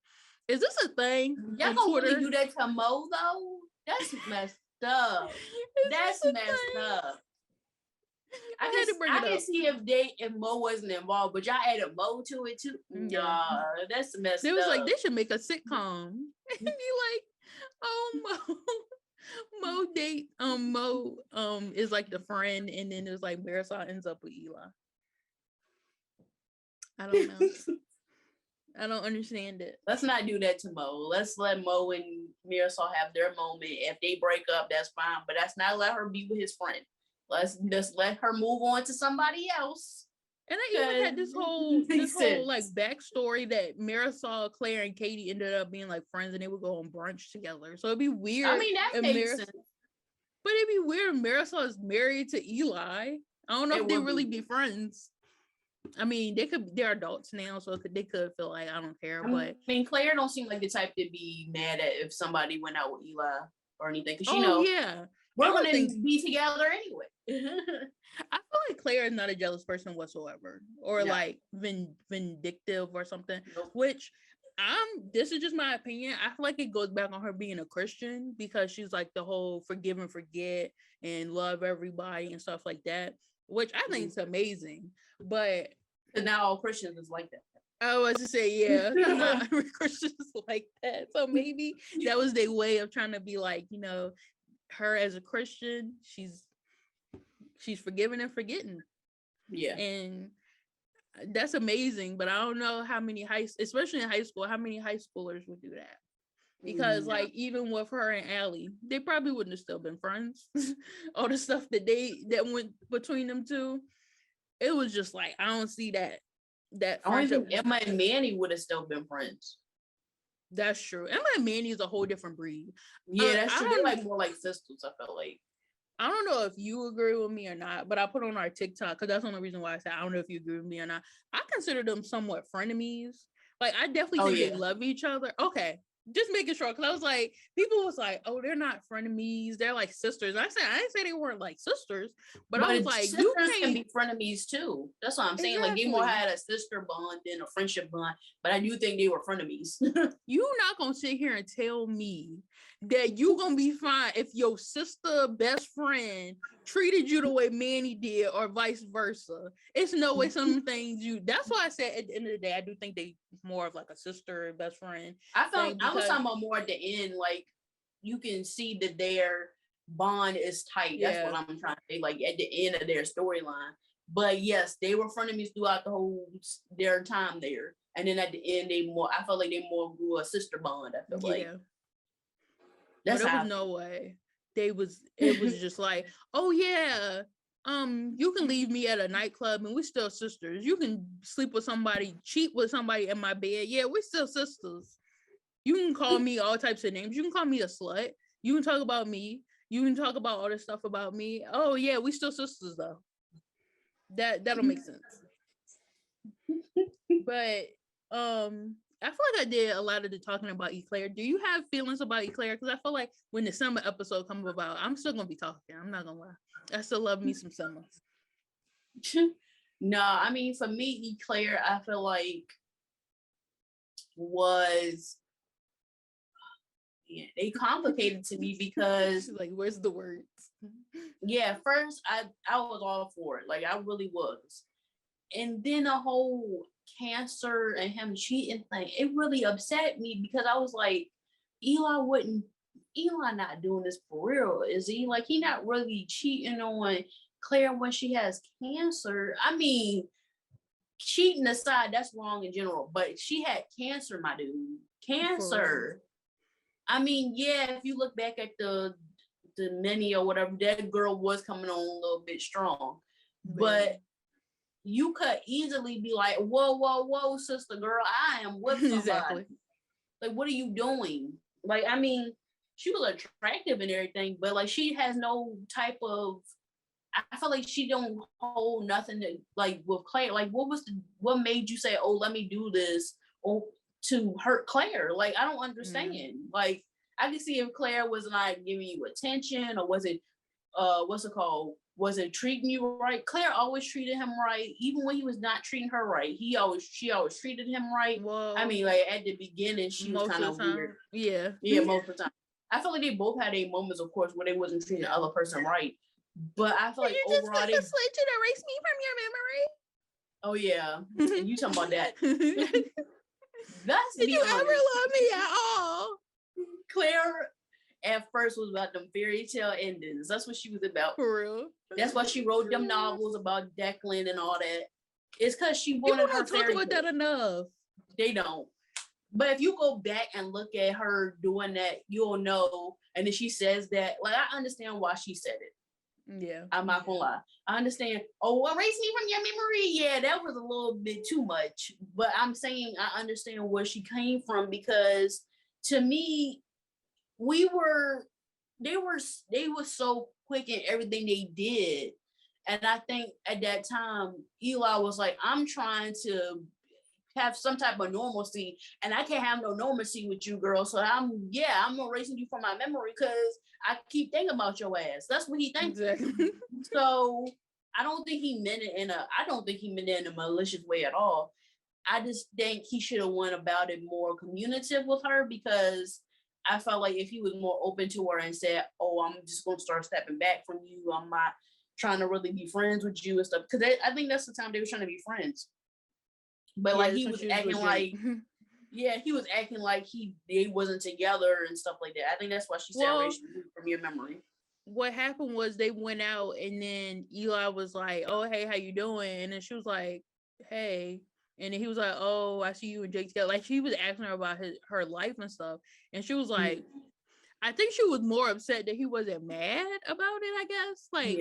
is this a thing? Y'all gonna really do that to Mo though? That's messed up. That's messed up. I can see if Mo wasn't involved, but y'all added Mo to it too. Nah, that's messed up. It was like, they should make a sitcom and be like, oh, Mo is like the friend, and then it's like Marisol ends up with Eli. I don't know. I don't understand it. Let's not do that to Mo. Let's let Mo and Marisol have their moment. If they break up, that's fine, but that's not let her be with his friend. Let's just let her move on to somebody else. And I even had this whole like backstory that Marisol, Claire, and Katie ended up being like friends, and they would go on brunch together. So it'd be weird. I mean, that makes sense. But it'd be weird if Marisol is married to Eli. I don't know if they really be friends. I mean, they're adults now, so they could feel like, I don't care. But I mean, Claire don't seem like the type to be mad at if somebody went out with Eli or anything, because we're gonna be together anyway. I feel like Claire is not a jealous person whatsoever, or like vindictive or something. Nope. Which this is just my opinion. I feel like it goes back on her being a Christian, because she's like the whole forgive and forget and love everybody and stuff like that, which I think is amazing. But now all Christians is like that. I was to say, not every Christian is like that. So maybe that was their way of trying to be like, her as a Christian, she's forgiving and forgetting. Yeah. And that's amazing. But I don't know how many especially in high school, how many high schoolers would do that. Because like, even with her and Allie, they probably wouldn't have still been friends. All the stuff that went between them two, it was just like, I don't see that friendship. Emma and Manny would have still been friends. That's true. Emma and Manny is a whole different breed. Yeah, that's true. They're like more like sisters, I feel like. I don't know if you agree with me or not, but I put on our TikTok, because that's the only reason why I said I don't know if you agree with me or not. I consider them somewhat frenemies. Like, I definitely think they love each other. Okay. Just making sure, because I was like, people was like, oh, they're not frenemies, they're like sisters. I didn't say they weren't like sisters, but I was like, sisters can be frenemies too. That's what I'm saying. Exactly. Like, they more had a sister bond than a friendship bond, but I do think they were frenemies. You're not gonna sit here and tell me that you gonna be fine if your sister best friend treated you the way Manny did, or vice versa. It's no way some things that's why I said at the end of the day, I do think they more of like a sister best friend. I was talking about more at the end, like, you can see that their bond is tight. That's what I'm trying to say, like, at the end of their storyline. But yes, they were frenemies throughout their time there. And then at the end, I felt like they more grew a sister bond. I feel like. But there was no way. It was just like, oh yeah, you can leave me at a nightclub and we're still sisters. You can sleep with somebody, cheat with somebody in my bed. Yeah, we're still sisters. You can call me all types of names. You can call me a slut. You can talk about me. You can talk about all this stuff about me. Oh yeah, we still sisters though. That'll make sense. But I feel like I did a lot of the talking about ECLARE. Do you have feelings about ECLARE? Because I feel like when the summer episode comes about, I'm still gonna be talking. I'm not gonna lie. I still love me some summer. No, I mean, for me, ECLARE, I feel like was, yeah, they complicated to me because like, where's the words? yeah, first I was all for it, like I really was, and then the whole cancer and him cheating thing, it really upset me because I was like, Eli not doing this for real, is he? Like, he not really cheating on Claire when she has cancer. I mean, cheating aside, that's wrong in general, but she had cancer, my dude. Cancer. I mean, yeah, if you look back at the mini or whatever, that girl was coming on a little bit strong. But you could easily be like, whoa, whoa, whoa, sister girl, I am with somebody. Exactly. Like, what are you doing? Like, I mean, she was attractive and everything, but like she has no type of, I feel like she don't hold nothing to, like, with Claire. Like, what made you say, oh, let me do this or to hurt Claire? Like, I don't understand. Like, I can see if Claire was like giving you attention, or was it what's it called? Was it treating you right? Claire always treated him right, even when he was not treating her right. She always treated him right. Well, I mean, like at the beginning, she was kind of weird. Yeah, most of the time. I feel like they both had their moments, of course, where they wasn't treating the other person right. But I feel like you overall, just put the switch and erase me from your memory. Oh yeah, and you talking about that? Did you ever love me at all? Claire at first was about them fairy tale endings. That's what she was about. For real. That's why she wrote them novels about Declan and all that. It's because she wanted her fairy tale. People don't talk about that enough. They don't. But if you go back and look at her doing that, you'll know. And then she says that, like, I understand why she said it. Yeah. I'm not gonna lie. I understand. Oh, erase me from your memory. Yeah, that was a little bit too much. But I'm saying I understand where she came from, because to me, they were so quick in everything they did. And I think at that time, Eli was like, I'm trying to have some type of normalcy, and I can't have no normalcy with you, girl. So I'm erasing you from my memory because I keep thinking about your ass. That's what he thinks. Exactly. So I don't think he meant it in a malicious way at all. I just think he should have went about it more communicative with her, because I felt like if he was more open to her and said, oh, I'm just going to start stepping back from you, I'm not trying to really be friends with you and stuff. Because I think that's the time they were trying to be friends. But like he was acting like, he was acting like they wasn't together and stuff like that. I think that's why she said erase from your memory. What happened was they went out, and then Eli was like, oh, hey, how you doing? And then she was like, hey. And then he was like, oh, I see you and Jake together. Like, she was asking her about her life and stuff. And she was like, I think she was more upset that he wasn't mad about it, I guess. Like,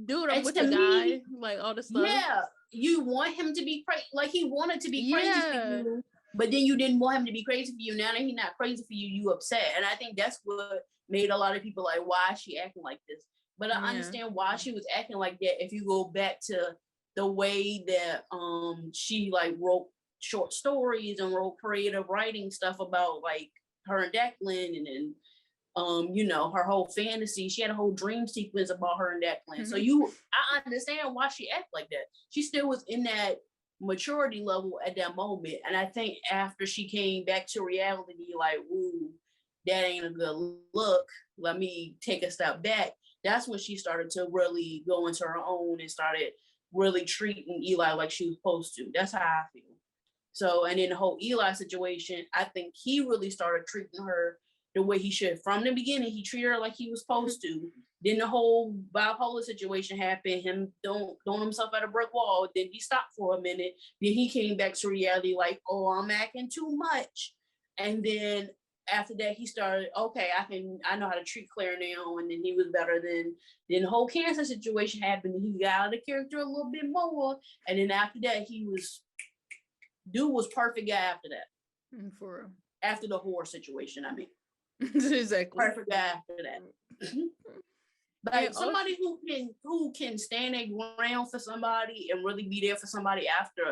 dude, I'm with the guy. Like, all this stuff. Yeah. You want him to be crazy. Like, he wanted to be crazy for you, but then you didn't want him to be crazy for you. Now that he's not crazy for you, you upset. And I think that's what made a lot of people like, why is she acting like this? But I understand why she was acting like that if you go back to the way that she like wrote short stories and wrote creative writing stuff about like her and Declan, and then her whole fantasy. She had a whole dream sequence about her and Declan. So I understand why she acted like that. She still was in that maturity level at that moment. And I think after she came back to reality, like, ooh, that ain't a good look. Let me take a step back. That's when she started to really go into her own and started really treating Eli like she was supposed to. That's how I feel. So, and in the whole Eli situation, I think he really started treating her the way he should. From the beginning, he treated her like he was supposed to. Then the whole bipolar situation happened, him throwing himself at a brick wall. Then he stopped for a minute. Then he came back to reality like, oh, I'm acting too much. And then after that, he started, okay, I know how to treat Claire now. And then he was better. Then the whole cancer situation happened. And he got out of the character a little bit more. And then after that, dude was perfect guy after that. For real. After the horror situation, I mean. Exactly. Perfect guy after that. Like somebody who can stand their ground for somebody and really be there for somebody after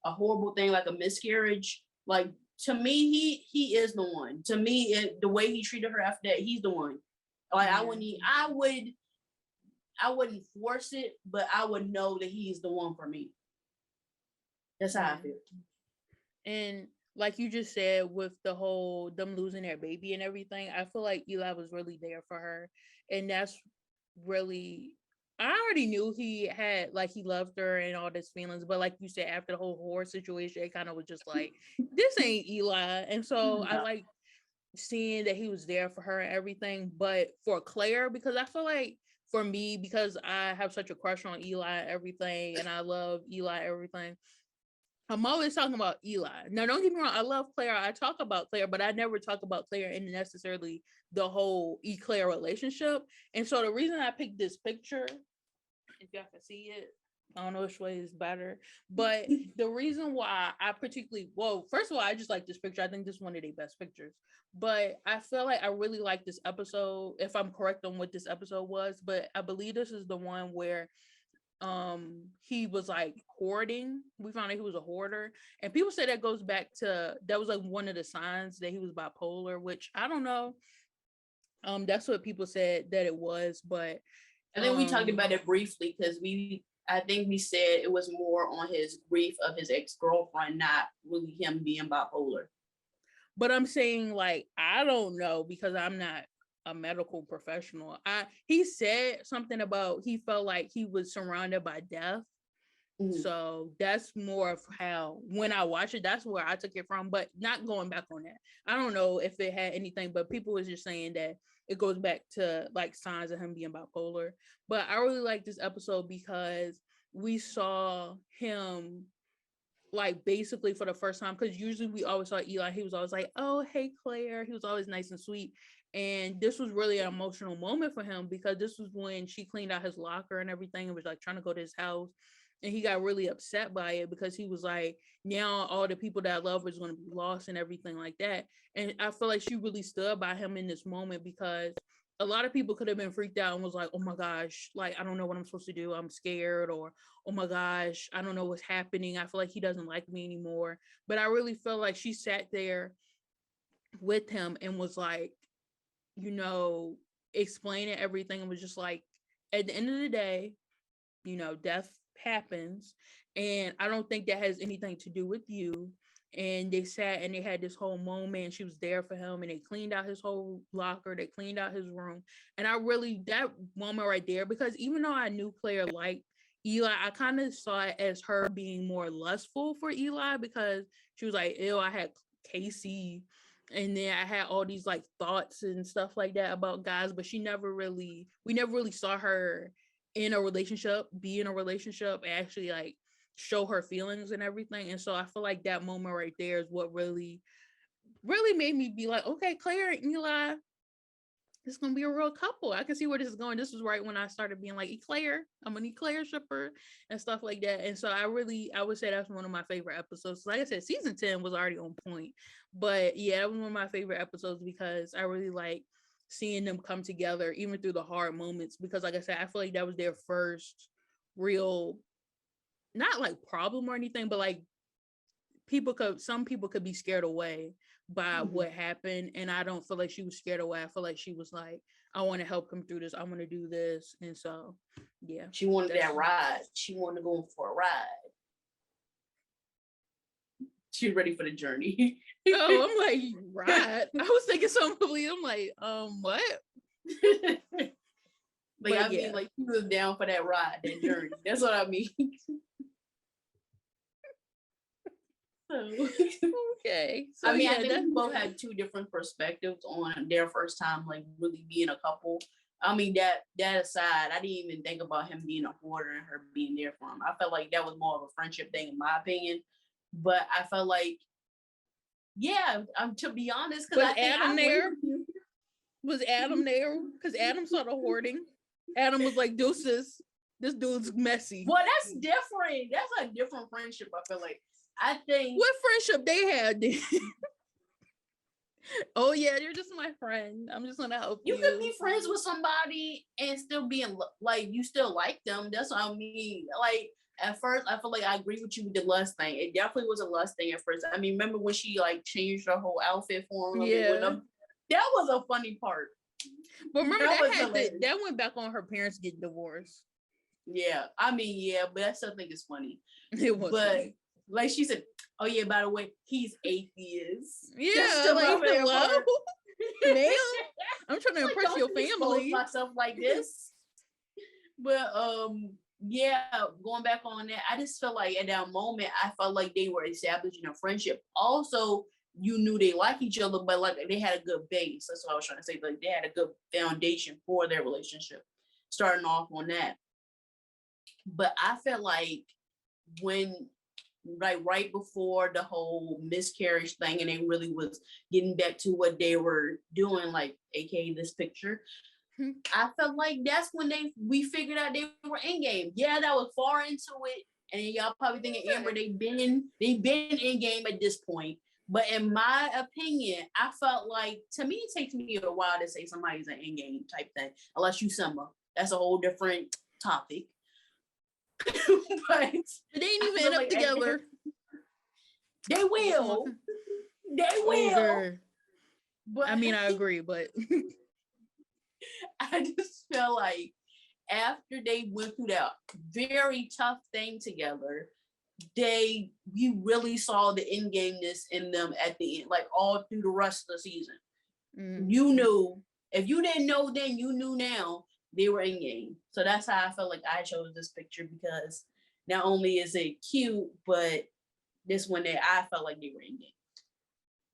a horrible thing like a miscarriage. Like, to me, he is the one. To me, the way he treated her after that, he's the one. Like, I wouldn't force it, but I would know that he's the one for me. That's how I feel. And like you just said, with the whole them losing their baby and everything, I feel like Eli was really there for her. And that's really, I already knew he had, like, he loved her and all this feelings, but like you said, after the whole horror situation, it kind of was just like, this ain't Eli. And so I No. like seeing that he was there for her and everything. But for Claire, because I feel like for me, because I have such a crush on Eli and everything, and I love Eli and everything, I'm always talking about Eli. Now, don't get me wrong, I love Claire. I talk about Claire, but I never talk about Claire in necessarily the whole ECLARE relationship. And so the reason I picked this picture, if y'all can see it, I don't know which way is better, but the reason why I particularly, well, first of all, I just like this picture. I think this is one of the best pictures, but I feel like I really like this episode, if I'm correct on what this episode was, but I believe this is the one where he was like hoarding. We found out he was a hoarder, and people say that goes back to, that was like one of the signs that he was bipolar, which I don't know. That's what people said that it was, but I think we talked about it briefly because I think we said it was more on his grief of his ex-girlfriend, not really him being bipolar. But I'm saying, like, I don't know, because I'm not a medical professional. He said something about he felt like he was surrounded by death. Mm-hmm. So that's more of how, when I watch it, that's where I took it from, but not going back on that. I don't know if it had anything, but people was just saying that it goes back to like signs of him being bipolar. But I really like this episode because we saw him like basically for the first time, because usually we always saw Eli, he was always like, oh, hey Claire, he was always nice and sweet. And this was really an emotional moment for him, because this was when she cleaned out his locker and everything and was like trying to go to his house, and he got really upset by it because he was like, now all the people that I love is going to be lost and everything like that. And I feel like she really stood by him in this moment, because a lot of people could have been freaked out and was like, oh my gosh, like, I don't know what I'm supposed to do, I'm scared, or oh my gosh, I don't know what's happening, I feel like he doesn't like me anymore. But I really felt like she sat there with him and was like, you know, explaining everything, and was just like, at the end of the day, you know, death happens, and I don't think that has anything to do with you. And they sat and they had this whole moment, and she was there for him, and they cleaned out his whole locker, they cleaned out his room. And I really, that moment right there, because even though I knew Claire liked Eli, I kind of saw it as her being more lustful for Eli, because she was like, ew, I had Casey, and then I had all these like thoughts and stuff like that about guys, but we never really saw her in a relationship, be in a relationship, and actually like show her feelings and everything. And so I feel like that moment right there is what really made me be like, okay, Claire and Eli, it's gonna be a real couple. I can see where this is going. This was right when I started being like, ECLARE, I'm an ECLARE shipper and stuff like that. And so I would say that's one of my favorite episodes. Like I said, season 10 was already on point, but yeah, that was one of my favorite episodes, because I really like seeing them come together even through the hard moments, because like I said, I feel like that was their first real, not like problem or anything, but like some people could be scared away by what happened, and I don't feel like she was scared away. I feel like she was like, I want to help him through this, I want to do this. And so yeah, she wanted that ride, she wanted to go for a ride, she was ready for the journey. Oh, I'm like, ride? I was thinking something completely, I'm like, what? Like, I mean, like, he was down for that ride, that journey. That's what I mean. Okay. So, I mean, I think we both had two different perspectives on their first time, like, really being a couple. I mean, that aside, I didn't even think about him being a hoarder and her being there for him. I felt like that was more of a friendship thing, in my opinion. But I felt like, yeah, to be honest, because was Adam there? Because Adam saw the hoarding. Adam was like, deuces, this dude's messy. Well, that's different. That's a different friendship, I feel like. I think. What friendship they had then? Oh yeah, you're just my friend, I'm just gonna help you. You could be friends with somebody and still being like, you still like them. That's what I mean. Like, at first, I feel like I agree with you with the lust thing. It definitely was a lust thing at first. I mean, remember when she like changed her whole outfit for him? Yeah. That was a funny part. But remember that went back on her parents getting divorced. Yeah, I mean, yeah, but I still think it's funny. It was funny. Like she said, oh yeah, by the way, he's atheist. Yeah, like hello, ma'am. I'm trying to like, impress your family. Myself like this. But yeah, going back on that, I just felt like at that moment, I felt like they were establishing a friendship. Also, you knew they like each other, but like they had a good base. That's what I was trying to say. Like they had a good foundation for their relationship, starting off on that. But I felt like when like right before the whole miscarriage thing and they really was getting back to what they were doing, like aka this picture, I felt like that's when we figured out they were in game. Yeah, that was far into it, and y'all probably thinking Amber they've been in game at this point. But in my opinion, I felt like, to me it takes me a while to say somebody's an in game type thing, unless you Simba. That's a whole different topic. But they ain't even end up together. They will. They will. Okay. But I mean, I agree, but I just feel like after they went through that very tough thing together, you really saw the in gameness in them at the end, like all through the rest of the season. Mm-hmm. You knew. If you didn't know then, you knew now they were in game. So that's how I felt like I chose this picture, because not only is it cute, but this one that I felt like they were in game.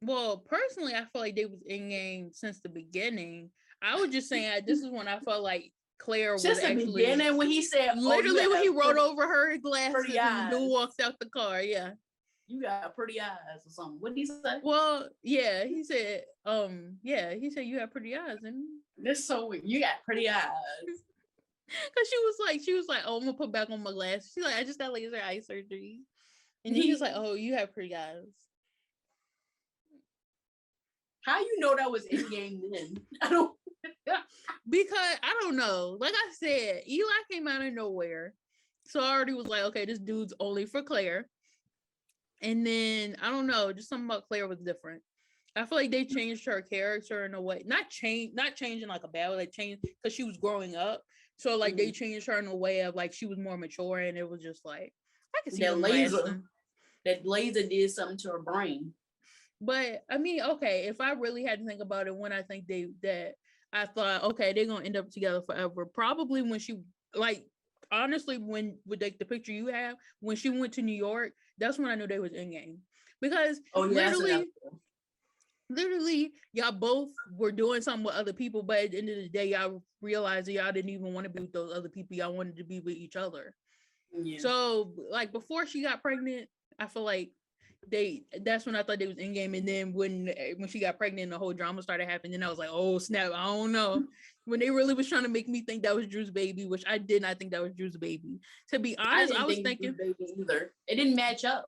Well, personally, I feel like they was in game since the beginning. I was just saying this is when I felt like Claire was actually beginning when he said literally when he wrote over her glasses and Lou walks out the car. Yeah, you got pretty eyes or something. What did he say? Well, yeah, he said he said you have pretty eyes, and that's so weird. You got pretty eyes. Cause she was like, oh, I'm gonna put back on my glasses. She's like, I just got laser eye surgery, and he was like, oh, you have pretty eyes. How you know that was in game then? I don't. Because I don't know. Like I said, Eli came out of nowhere, so I already was like, okay, this dude's only for Claire. And then I don't know, just something about Claire was different. I feel like they changed her character in a way, not changing like a bad way, like changed because she was growing up. So like they changed her in a way of like she was more mature, and it was just like I can see that laser did something to her brain. But I mean, okay, if I really had to think about it, when I think I thought, okay, they're gonna end up together forever. Probably when she, like, honestly, when with like the picture you have, when she went to New York, that's when I knew they was in game. Because literally, y'all both were doing something with other people, but at the end of the day, y'all realized that y'all didn't even want to be with those other people. Y'all wanted to be with each other. Yeah. So, like, before she got pregnant, I feel like that's when I thought they was in game. And then when she got pregnant and the whole drama started happening, then I was like, oh snap, I don't know. When they really was trying to make me think that was Drew's baby, which I did not think that was Drew's baby. To be honest, I was thinking baby either. It didn't match up.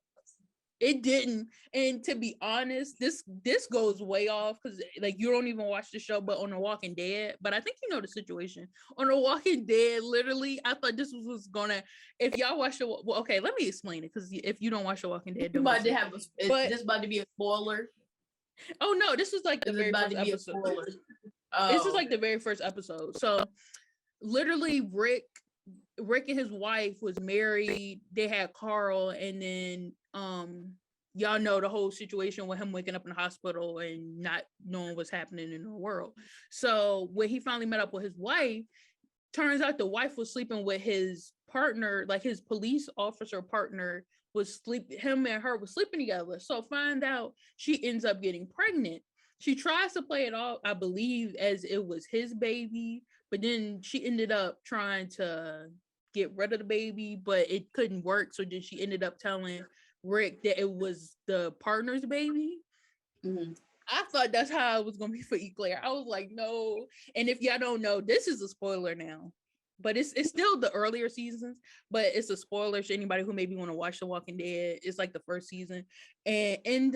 It didn't. And to be honest, this goes way off because like you don't even watch the show, but on The Walking Dead, but I think you know the situation. On The Walking Dead, literally, I thought this was gonna, if y'all watch the, well, okay, let me explain it, because if you don't watch The Walking Dead, is this about to be a spoiler? Oh no, this was like the very first episode. This is like the very first episode. So literally Rick and his wife was married, they had Carl, and then y'all know the whole situation with him waking up in the hospital and not knowing what's happening in the world. So when he finally met up with his wife, turns out the wife was sleeping with his partner, like his police officer partner was sleeping, him and her was sleeping together. So find out she ends up getting pregnant. She tries to play it off, I believe, as it was his baby, but then she ended up trying to get rid of the baby, but it couldn't work. So then she ended up telling Rick that it was the partner's baby. Mm-hmm. I thought that's how it was going to be for ECLARE. I was like, no. And if y'all don't know, this is a spoiler now, but it's still the earlier seasons, but it's a spoiler to anybody who maybe want to watch The Walking Dead. It's like the first season, and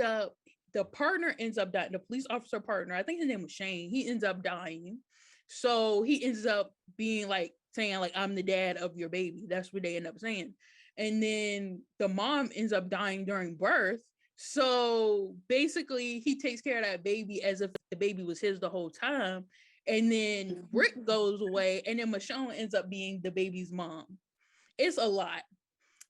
the partner ends up dying. The police officer partner, I think his name was Shane. He ends up dying. So he ends up being like saying like, I'm the dad of your baby. That's what they end up saying. And then the mom ends up dying during birth. So basically he takes care of that baby as if the baby was his the whole time. And then Rick goes away, and then Michonne ends up being the baby's mom. It's a lot.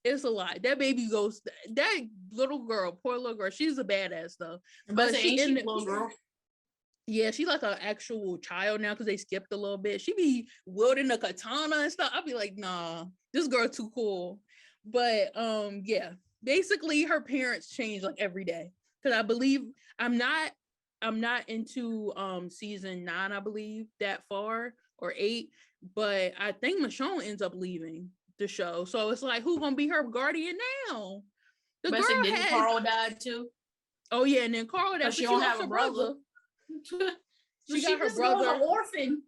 It's a lot. That baby goes. That little girl, poor little girl. She's a badass though. But she in little girl. Yeah, she's like an actual child now because they skipped a little bit. She be wielding a katana and stuff. I'll be like, nah, this girl too cool. But yeah, basically her parents change like every day. Because I believe I'm not into season 9, I believe, that far, or 8. But I think Michonne ends up leaving the show. So it's like, who's gonna be her guardian now? The but girl didn't Carl died too. Oh yeah, and then Carl died. She don't have a brother. She got her brother. An orphan.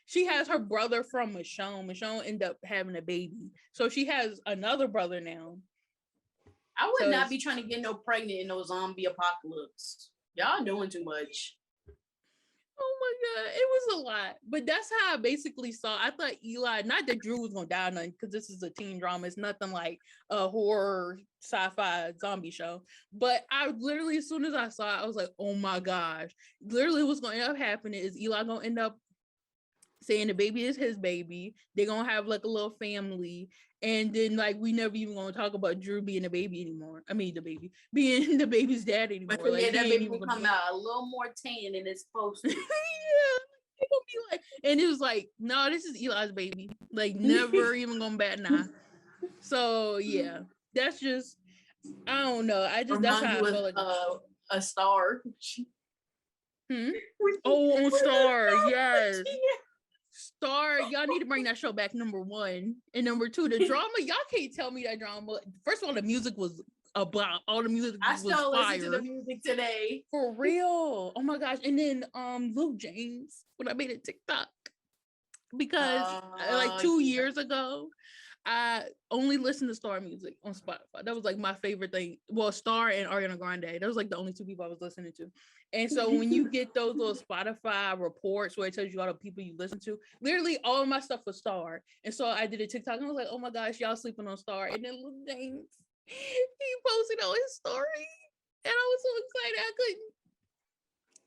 She has her brother from Michonne. Michonne ended up having a baby, so she has another brother now. I would not be trying to get no pregnant in no zombie apocalypse. Y'all doing too much. Oh my god, it was a lot. But that's how I basically saw. I thought Eli, not that Drew was gonna die, nothing, because this is a teen drama. It's nothing like a horror sci-fi zombie show. But I literally, as soon as I saw it, I was like, oh my gosh. Literally what's gonna end up happening is Eli gonna end up saying the baby is his baby. They're gonna have like a little family. And then like we never even gonna talk about Drew being a baby anymore. I mean the baby being the baby's dad anymore. But yeah, that baby will come out a little more tan than it's supposed to. Yeah. It gonna be like, and it was like, no, this is Eli's baby. Like never even gonna bat an eye. So yeah, that's just, I don't know. I just, that's how I feel like a star. Oh, on Star, yes. Star, y'all need to bring that show back, number 1. And number 2, the drama, y'all can't tell me that drama. First of all, the music was a bop. All the music was fire. I still listen to the music today. For real. Oh my gosh. And then Luke James, when I made a TikTok. Because like 2 years ago, I only listened to Star music on Spotify. That was like my favorite thing. Well, Star and Ariana Grande. That was like the only 2 people I was listening to. And so when you get those little Spotify reports where it tells you all the people you listen to, literally all of my stuff was Star. And so I did a TikTok and I was like, oh my gosh, y'all sleeping on Star. And then Luke James, he posted on his story. And I was so excited.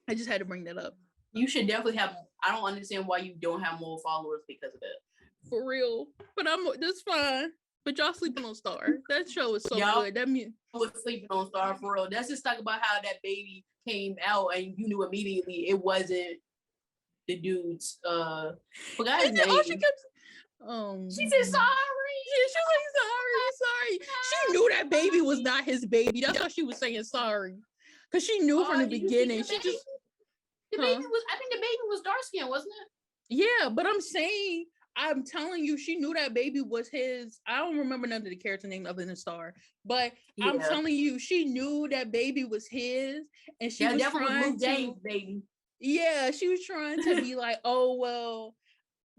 I just had to bring that up. You should definitely have, I don't understand why you don't have more followers because of that. For real. But that's fine. But y'all sleeping on Star. That show is so good. That means was sleeping on Star for real. That's just talk about how that baby came out and you knew immediately it wasn't the dude's forgot his name. She said sorry. Yeah, she was like sorry. She knew that baby was not his baby. That's why she was saying sorry. Because she knew from the beginning. She just the baby was, I think the baby was dark skinned, wasn't it? Yeah, but I'm telling you, she knew that baby was his. I don't remember none of the character name other than Star, but yeah. I'm telling you, she knew that baby was his, and she was trying to, baby. Yeah, she was trying to be like, oh well,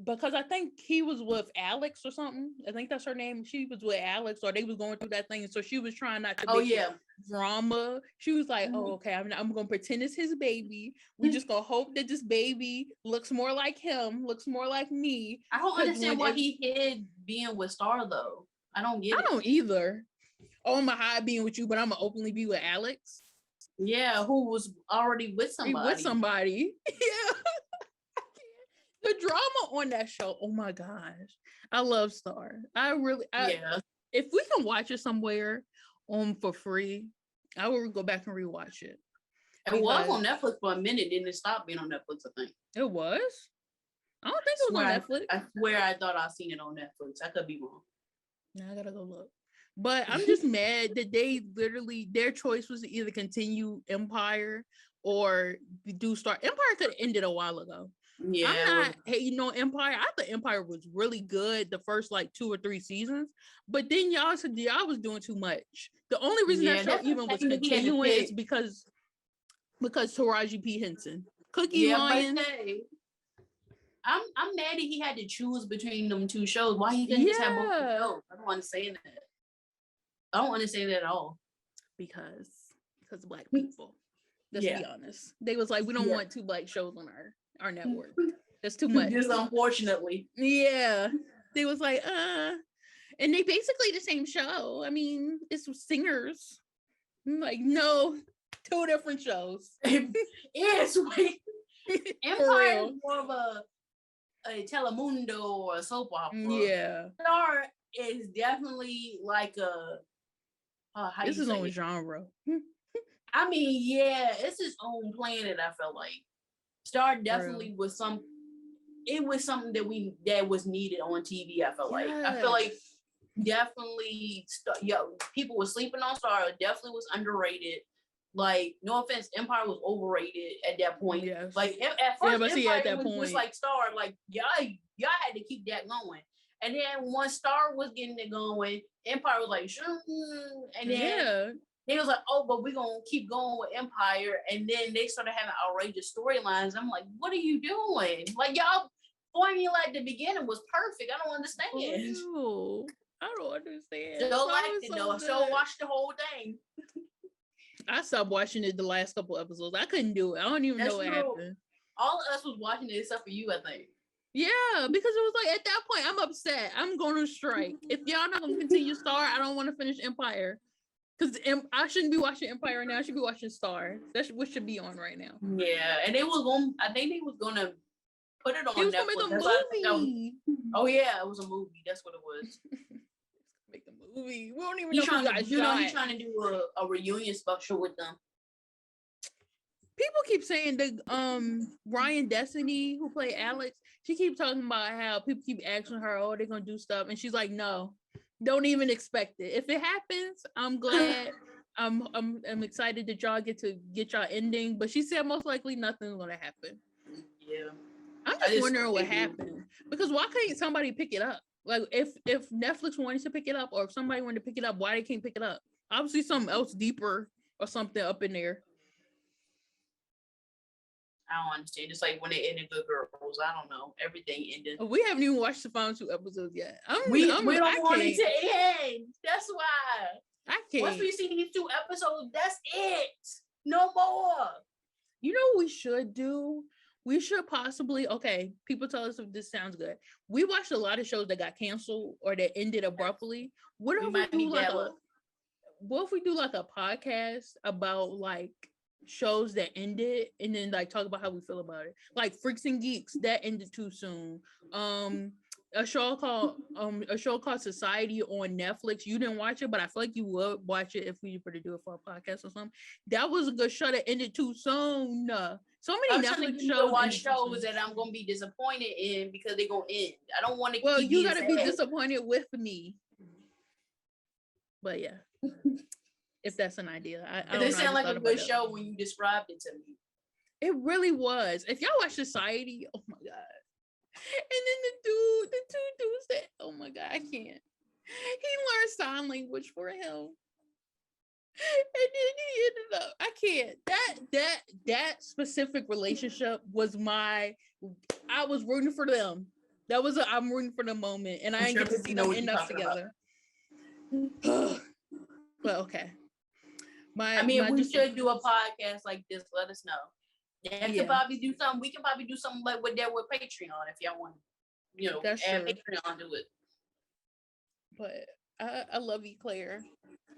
because I think he was with Alex or something. I think that's her name. She was with Alex, or they was going through that thing, so she was trying not to make drama. She was like, oh, okay, I'm gonna pretend it's his baby. We just gonna hope that this baby looks more like him, looks more like me. I don't understand why he hid being with Star though. I don't get it. I don't either. Oh, I'm gonna hide being with you, but I'm gonna openly be with Alex. Yeah, who was already with somebody. Yeah. The drama on that show, oh my gosh. I love Star. If we can watch it somewhere for free, I will go back and rewatch it. It was on Netflix for a minute, then it stopped being on Netflix, I think. It was? I don't think it was on Netflix. I swear I thought I'd seen it on Netflix. I could be wrong. Now I gotta go look. But I'm just mad that they literally, their choice was to either continue Empire or do Star. Empire could have ended a while ago. Yeah, I'm not hating on Empire. I thought Empire was really good the first like 2 or 3 seasons, but then y'all said y'all was doing too much. The only reason that show even was continuing is because Taraji P. Henson, Cookie Lion. I'm mad that he had to choose between them 2 shows. Why he didn't just have both shows? I don't understand that. I don't understand that at all. Because Black people. Let's be honest. They was like, we don't want 2 Black shows on our network. That's too much. Just unfortunately. Yeah. They was like, and they basically the same show. I mean, it's singers. I'm like, no, 2 different shows. Yes, wait. Empire is more of a Telemundo or a soap opera. Yeah. Star is definitely like a how This you is say on it? genre. I mean, yeah, it's its own planet. I felt like Star definitely was some. It was something that was needed on TV. I felt like. I feel like Yes. definitely, people were sleeping on Star. It definitely was underrated. Like, no offense, Empire was overrated at that point. Yes. Like at Yeah, first, but see, at Empire that was just point, like Star. Like y'all had to keep that going. And then once Star was getting it going, Empire was like, sure. And then yeah, they was like, oh, but we're gonna keep going with Empire. And then they started having outrageous storylines. I'm like, what are you doing? Like, y'all formula at the beginning was perfect. I don't understand. ew, I don't understand. Still Star liked was it so though. I still good. watched the whole thing. I stopped watching it the last couple episodes. I couldn't do it. I don't even That's know what true. happened. All of us was watching it except for you, I think. Yeah, because it was like at that point, I'm upset. I'm going on strike. If y'all not gonna continue Star, I don't want to finish Empire. Because I shouldn't be watching Empire right now. I should be watching Star. That's what should be on right now. Yeah, and they was going. I think they was gonna put it on He was Netflix. gonna make a That's why I think movie. oh yeah, it was a movie. That's what it was. Make a movie. We don't even He's know trying who to, got he's shot. trying to do a reunion special with them. People keep saying the Ryan Destiny, who played Alex, she keeps talking about how people keep asking her, oh, they're gonna do stuff, and she's like, no, don't even expect it. If it happens, I'm glad. I'm excited that y'all get y'all ending, but she said most likely nothing's gonna happen. Yeah, I'm just wondering what happened, because why can't somebody pick it up? Like if Netflix wanted to pick it up, or if somebody wanted to pick it up, why they can't pick it up? Obviously something else deeper or something up in there. I don't understand. It's like when they ended Good Girls. I don't know. Everything ended. We haven't even watched the final 2 episodes yet. We don't want it to end. That's why. I can't. Once we see these 2 episodes, that's it. No more. You know what we should do? We should possibly, okay, people tell us if this sounds good. We watched a lot of shows that got canceled or that ended abruptly. What if we do like a podcast about like shows that ended and then like talk about how we feel about it? Like Freaks and Geeks, that ended too soon. A show called Society on Netflix. You didn't watch it, but I feel like you would watch it if we were to do it for a podcast or something. That was a good show that ended too soon. So many Netflix shows. Watch shows that I'm gonna be disappointed in because they're gonna end. I don't want to. Well, you gotta be disappointed with me. But yeah, if that's an idea, I don't know. It sounded like a good show when you described it to me. It really was. If y'all watch Society, oh my god. And then the 2 dudes that, oh my god, I can't. He learned sign language for him. And then he ended up, I can't. That specific relationship was I was rooting for them. That was I'm rooting for the moment. And I didn't get to see them end up together. But okay. We should do a podcast like this. Let us know. We can probably do something. We can probably do something like with Patreon if y'all want. That's add true. Patreon to it. But I love you, Claire.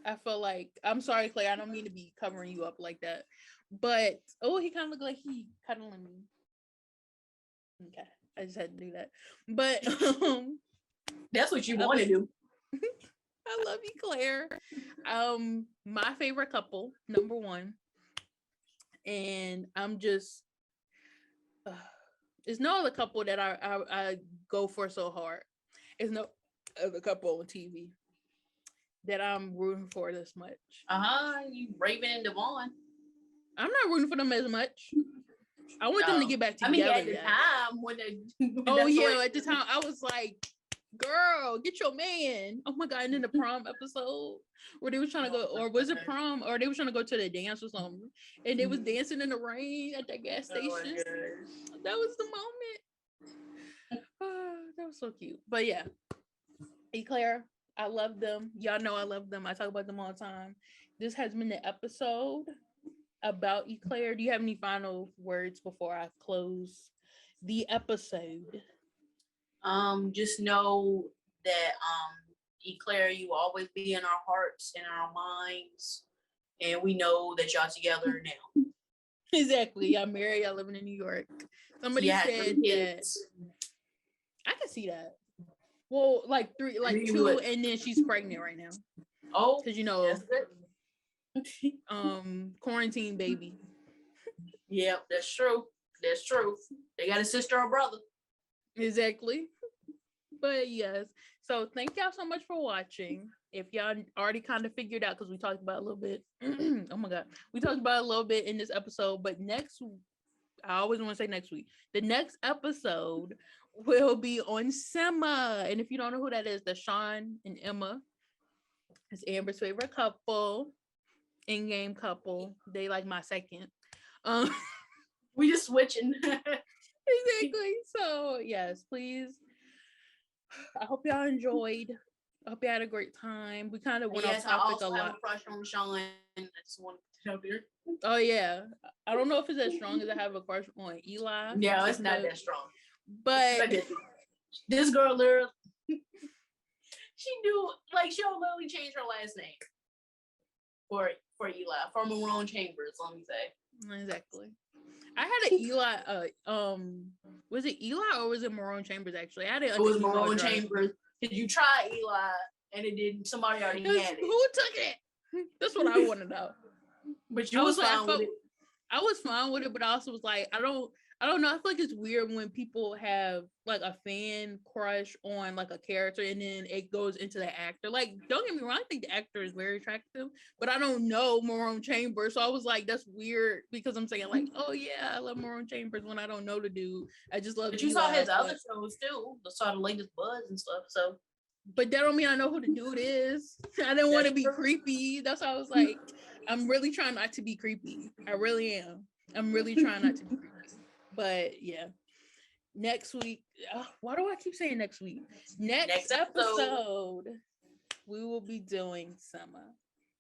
I feel like, I'm sorry, Claire. I don't mean to be covering you up like that. But he kind of looked like he cuddling me. Okay, I just had to do that. But that's what you want to do. I love you, Claire. My favorite couple, number 1. And I'm just there's no other couple that I go for so hard. There's no other couple on TV that I'm rooting for this much. You Raven and Devon. I'm not rooting for them as much. I want them to get back together. I mean, at the time when at the time I was like, girl, get your man. Oh my god. And then the prom episode where they was trying to go, or was it prom, or they was trying to go to the dance or something, and they was dancing in the rain at that gas station. That was the moment. That was so cute. But yeah, ECLARE, I love them. Y'all know I love them. I talk about them all the time. This has been the episode about ECLARE. Do you have any final words before I close the episode? Just know that ECLARE, you will always be in our hearts and our minds, and we know that y'all together now. Exactly. Y'all married, y'all living in New York. Somebody said that. I can see that. Well, like three, like Maybe two, what? and then she's pregnant right now. Oh, Because you know, that's good. quarantine baby. Yeah, that's true. That's true. They got a sister or brother. Exactly. But yes. So thank y'all so much for watching. If y'all already kind of figured out, because we talked about a little bit. Oh my god. We talked about a little bit in this episode, but I always want to say next week. The next episode will be on Simma. And if you don't know who that is, that's Sean and Emma. It's Amber's favorite couple, in-game couple. They like my second. We just switching. Exactly. So yes, please. I hope y'all enjoyed. I hope you had a great time. We kind of went off topic a lot. I have a crush on Sean. I just want to tell you. Oh yeah. I don't know if it's as strong as I have a crush on Eli. Yeah, it's not that strong. But this girl literally, she literally changed her last name for Eli, for Marone Chambers, let me say. Exactly. I had an Eli, was it Eli or was it Marone Chambers actually? I didn't. It was Marone Chambers. Did you try Eli and it didn't? Somebody already had it. Who took it? That's what I want to know. But you was fine with it. I was fine with it, but I also was like, I don't know. I feel like it's weird when people have like a fan crush on like a character and then it goes into the actor. Like, don't get me wrong, I think the actor is very attractive, but I don't know Marone Chambers. So I was like, that's weird because I'm saying like, oh yeah, I love Marone Chambers when I don't know the dude. I just love. But you saw his other shows too. Saw the latest Buzz and stuff. So. But that don't mean I know who the dude is. I didn't want to be creepy. That's why I was like, I'm really trying not to be creepy. I really am. I'm really trying not to be creepy. But yeah, next week. Why do I keep saying next week? Next episode, we will be doing Simma,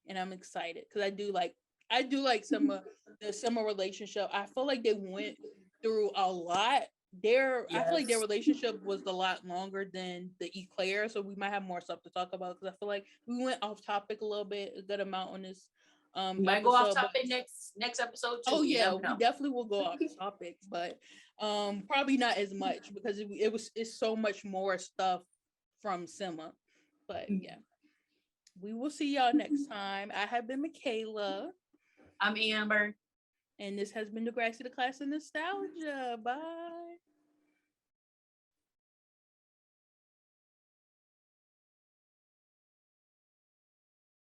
and I'm excited because I do like Simma, the Simma relationship. I feel like they went through a lot. I feel like their relationship was a lot longer than the ECLARE, so we might have more stuff to talk about because I feel like we went off topic a little bit, a good amount on this. Might go off topic next episode too. Oh yeah, we definitely will go off topic, but probably not as much because it's so much more stuff from Simma. But yeah, we will see y'all next time. I have been Michaela. I'm Amber. And this has been Degrassi, the Class of Nostalgia. Bye.